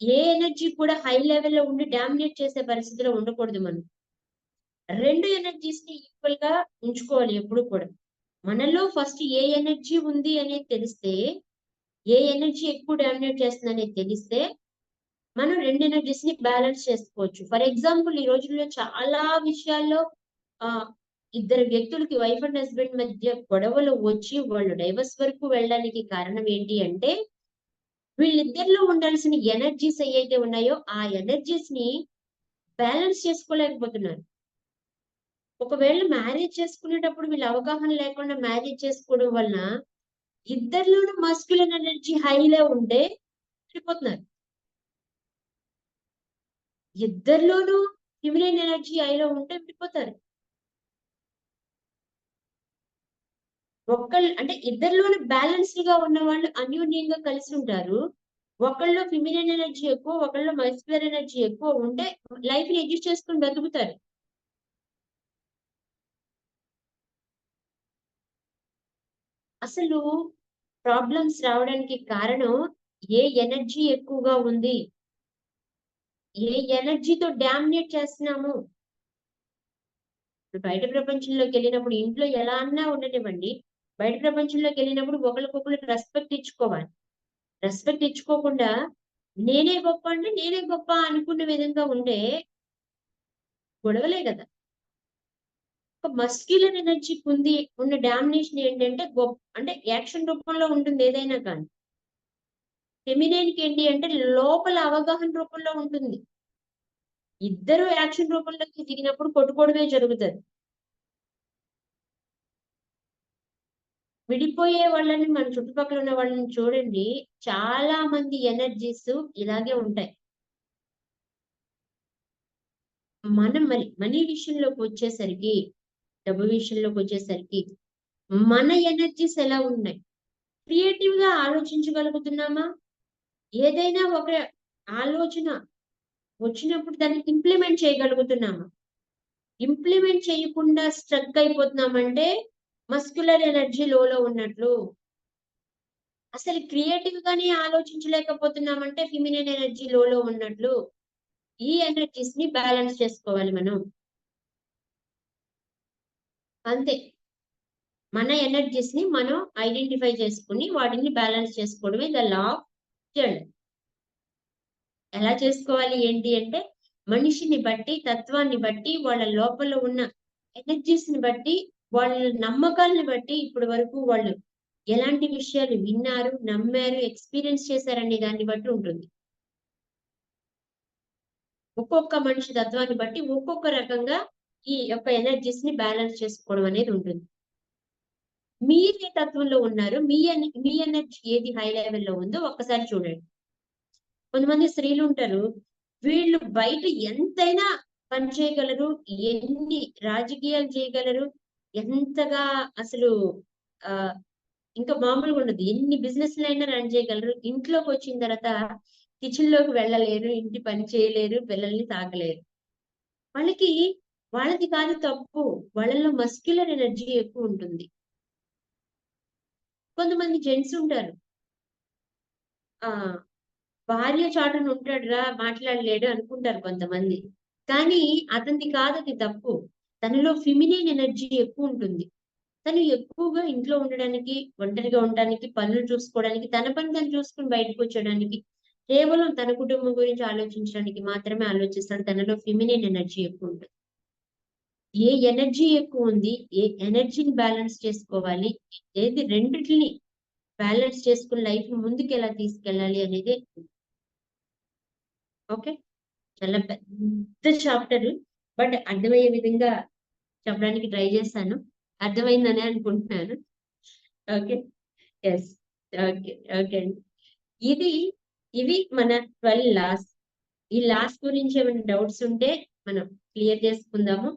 Speaker 1: ఏ ఎనర్జీ కూడా హై లెవెల్లో ఉండి డామినేట్ చేసే పరిస్థితిలో ఉండకూడదు. మనం రెండు ఎనర్జీస్ ని ఈక్వల్ గా ఉంచుకోవాలి ఎప్పుడు కూడా. మనలో ఫస్ట్ ఏ ఎనర్జీ ఉంది అనేది తెలిస్తే, ఏ ఎనర్జీ ఎక్కువ డామినేట్ చేస్తుంది అనేది తెలిస్తే మనం రెండు ఎనర్జీస్ ని బ్యాలెన్స్ చేసుకోవచ్చు. ఫర్ ఎగ్జాంపుల్ ఈ రోజుల్లో చాలా విషయాల్లో ఇద్దరు వ్యక్తులకి వైఫ్ అండ్ హస్బెండ్ మధ్య గొడవలు వచ్చి వాళ్ళు డైవర్స్ వరకు వెళ్ళడానికి కారణం ఏంటి అంటే వీళ్ళిద్దరిలో ఉండాల్సిన ఎనర్జీస్ ఏవైతే ఉన్నాయో ఆ ఎనర్జీస్ ని బ్యాలెన్స్ చేసుకోలేకపోతున్నారు. ఒకవేళ మ్యారేజ్ చేసుకునేటప్పుడు వీళ్ళ అవగాహన లేకుండా మ్యారేజ్ చేసుకోవడం వలన ఇద్దరిలోనూ మస్క్యులర్ ఎనర్జీ హైలో ఉంటే విడిపోతున్నారు. ఇద్దరిలోనూ ఫెమినిన్ ఎనర్జీ హైలో ఉంటే విడిపోతారు. అంటే ఇద్దరిలోనూ బ్యాలెన్స్డ్ గా ఉన్న వాళ్ళు అన్యోన్యంగా కలిసి ఉంటారు. ఒకళ్ళు ఫెమినిన్ ఎనర్జీ ఎక్కువ, ఒకళ్ళు మస్క్యులర్ ఎనర్జీ ఎక్కువ ఉంటే లైఫ్ ని అడ్జస్ట్ చేసుకుని బతుకుతారు. అసలు ప్రాబ్లమ్స్ రావడానికి కారణం ఏ ఎనర్జీ ఎక్కువగా ఉంది, ఏ ఎనర్జీతో డామినేట్ చేస్తున్నాము. బయట ప్రపంచంలోకి వెళ్ళినప్పుడు ఇంట్లో ఎలా అన్నా ఉండనివ్వండి, బయట ప్రపంచంలోకి వెళ్ళినప్పుడు ఒకరికొకరు రెస్పెక్ట్ ఇచ్చుకోవాలి. రెస్పెక్ట్ ఇచ్చుకోకుండా నేనే గొప్ప అంటే నేనే గొప్ప అనుకునే విధంగా ఉంటే గొడవలే కదా. ఒక మస్క్యులర్ ఎనర్జీకి ఉన్న డామినేషన్ ఏంటంటే అంటే యాక్షన్ రూపంలో ఉంటుంది ఏదైనా కానీ. ఫెమినైన్ కి ఏంటి అంటే లోపల అవగాహన రూపంలో ఉంటుంది. ఇద్దరు యాక్షన్ రూపంలోకి దిగినప్పుడు కొట్టుకోవడమే జరుగుతుంది. విడిపోయే వాళ్ళని మన చుట్టుపక్కల ఉన్న వాళ్ళని చూడండి, చాలా మంది ఎనర్జీస్ ఇలాగే ఉంటాయి. మనీ విషయంలోకి వచ్చేసరికి, డబ్బు విషయంలోకి వచ్చేసరికి మన ఎనర్జీస్ ఎలా ఉన్నాయి? క్రియేటివ్ గా ఆలోచించగలుగుతున్నామా? ఏదైనా ఒక ఆలోచన వచ్చినప్పుడు దాన్ని ఇంప్లిమెంట్ చేయగలుగుతున్నామా? ఇంప్లిమెంట్ చేయకుండా స్ట్రక్ అయిపోతున్నామంటే మస్క్యులర్ ఎనర్జీ లోలో ఉన్నట్లు. అసలు క్రియేటివ్ గానే ఆలోచించలేకపోతున్నామంటే ఫెమినిన్ ఎనర్జీ లోలో ఉన్నట్లు. ఈ ఎనర్జీస్ ని బ్యాలెన్స్ చేసుకోవాలి మనం. అంతే. మన ఎనర్జీస్ ని మనం ఐడెంటిఫై చేసుకుని వాటిని బ్యాలెన్స్ చేసుకోవడమే ద లా ఆఫ్ జెండర్. ఎలా చేసుకోవాలి ఏంటి అంటే మనిషిని బట్టి, తత్వాన్ని బట్టి, వాళ్ళ లోపల ఉన్న ఎనర్జీస్ ని బట్టి, వాళ్ళ నమ్మకాలను బట్టి ఇప్పటి వరకు వాళ్ళు ఎలాంటి విషయాలు విన్నారు, నమ్మారు, ఎక్స్పీరియన్స్ చేశారనే దాన్ని బట్టి ఉంటుంది. ఒక్కొక్క మనిషి తత్వాన్ని బట్టి ఒక్కొక్క రకంగా ఈ యొక్క ఎనర్జీస్ ని బ్యాలెన్స్ చేసుకోవడం అనేది ఉంటుంది. మీరు ఏ తత్వంలో ఉన్నారు, మీ ఎనర్జీ ఏది హై లెవెల్లో ఉందో ఒక్కసారి చూడండి. కొంతమంది స్త్రీలు ఉంటారు, వీళ్ళు బయట ఎంతైనా పని చేయగలరు, ఎన్ని రాజకీయాలు చేయగలరు, ఎంతగా అసలు ఆ ఇంకా మామూలుగా ఉండదు, ఎన్ని బిజినెస్లు అయినా రన్ చేయగలరు. ఇంట్లోకి వచ్చిన తర్వాత కిచెన్ లోకి వెళ్ళలేరు, ఇంటి పని చేయలేరు, పిల్లల్ని తాకలేరు. వాళ్ళది కాదు తప్పు, వాళ్ళలో మస్క్యులర్ ఎనర్జీ ఎక్కువ ఉంటుంది. కొంతమంది జెంట్స్ ఉంటారు, ఆ భార్య చాటున ఉంటాడురా మాట్లాడలేడు అనుకుంటారు కొంతమంది. కానీ అతనిది కాదు అది తప్పు. తనలో ఫిమినిన్ ఎనర్జీ ఎక్కువ ఉంటుంది. తను ఎక్కువగా ఇంట్లో ఉండడానికి, ఒంటరిగా ఉండడానికి, పనులు చూసుకోవడానికి, తన పని తను చూసుకుని బయటకు వచ్చేయడానికి, కేవలం తన కుటుంబం గురించి ఆలోచించడానికి మాత్రమే ఆలోచిస్తాడు. తనలో ఫిమినిన్ ఎనర్జీ ఎక్కువ ఉంటుంది. ఏ ఎనర్జీ ఎక్కువ ఉంది, ఏ ఎనర్జీని బ్యాలెన్స్ చేసుకోవాలి, ఏది రెండిటిని బ్యాలెన్స్ చేసుకుని లైఫ్ ముందుకు ఎలా తీసుకెళ్ళాలి అనేది. ఓకే, చాలా పెద్ద చాప్టర్, బట్ అర్థమయ్యే విధంగా చెప్పడానికి ట్రై చేస్తాను. అర్థమైందని అనుకుంటున్నాను. ఓకే, ఎస్, ఓకే, ఓకే అండి. ఇవి మన 12 లాస్. ఈ లాస్ గురించి ఏమైనా డౌట్స్ ఉంటే మనం క్లియర్ చేసుకుందాము.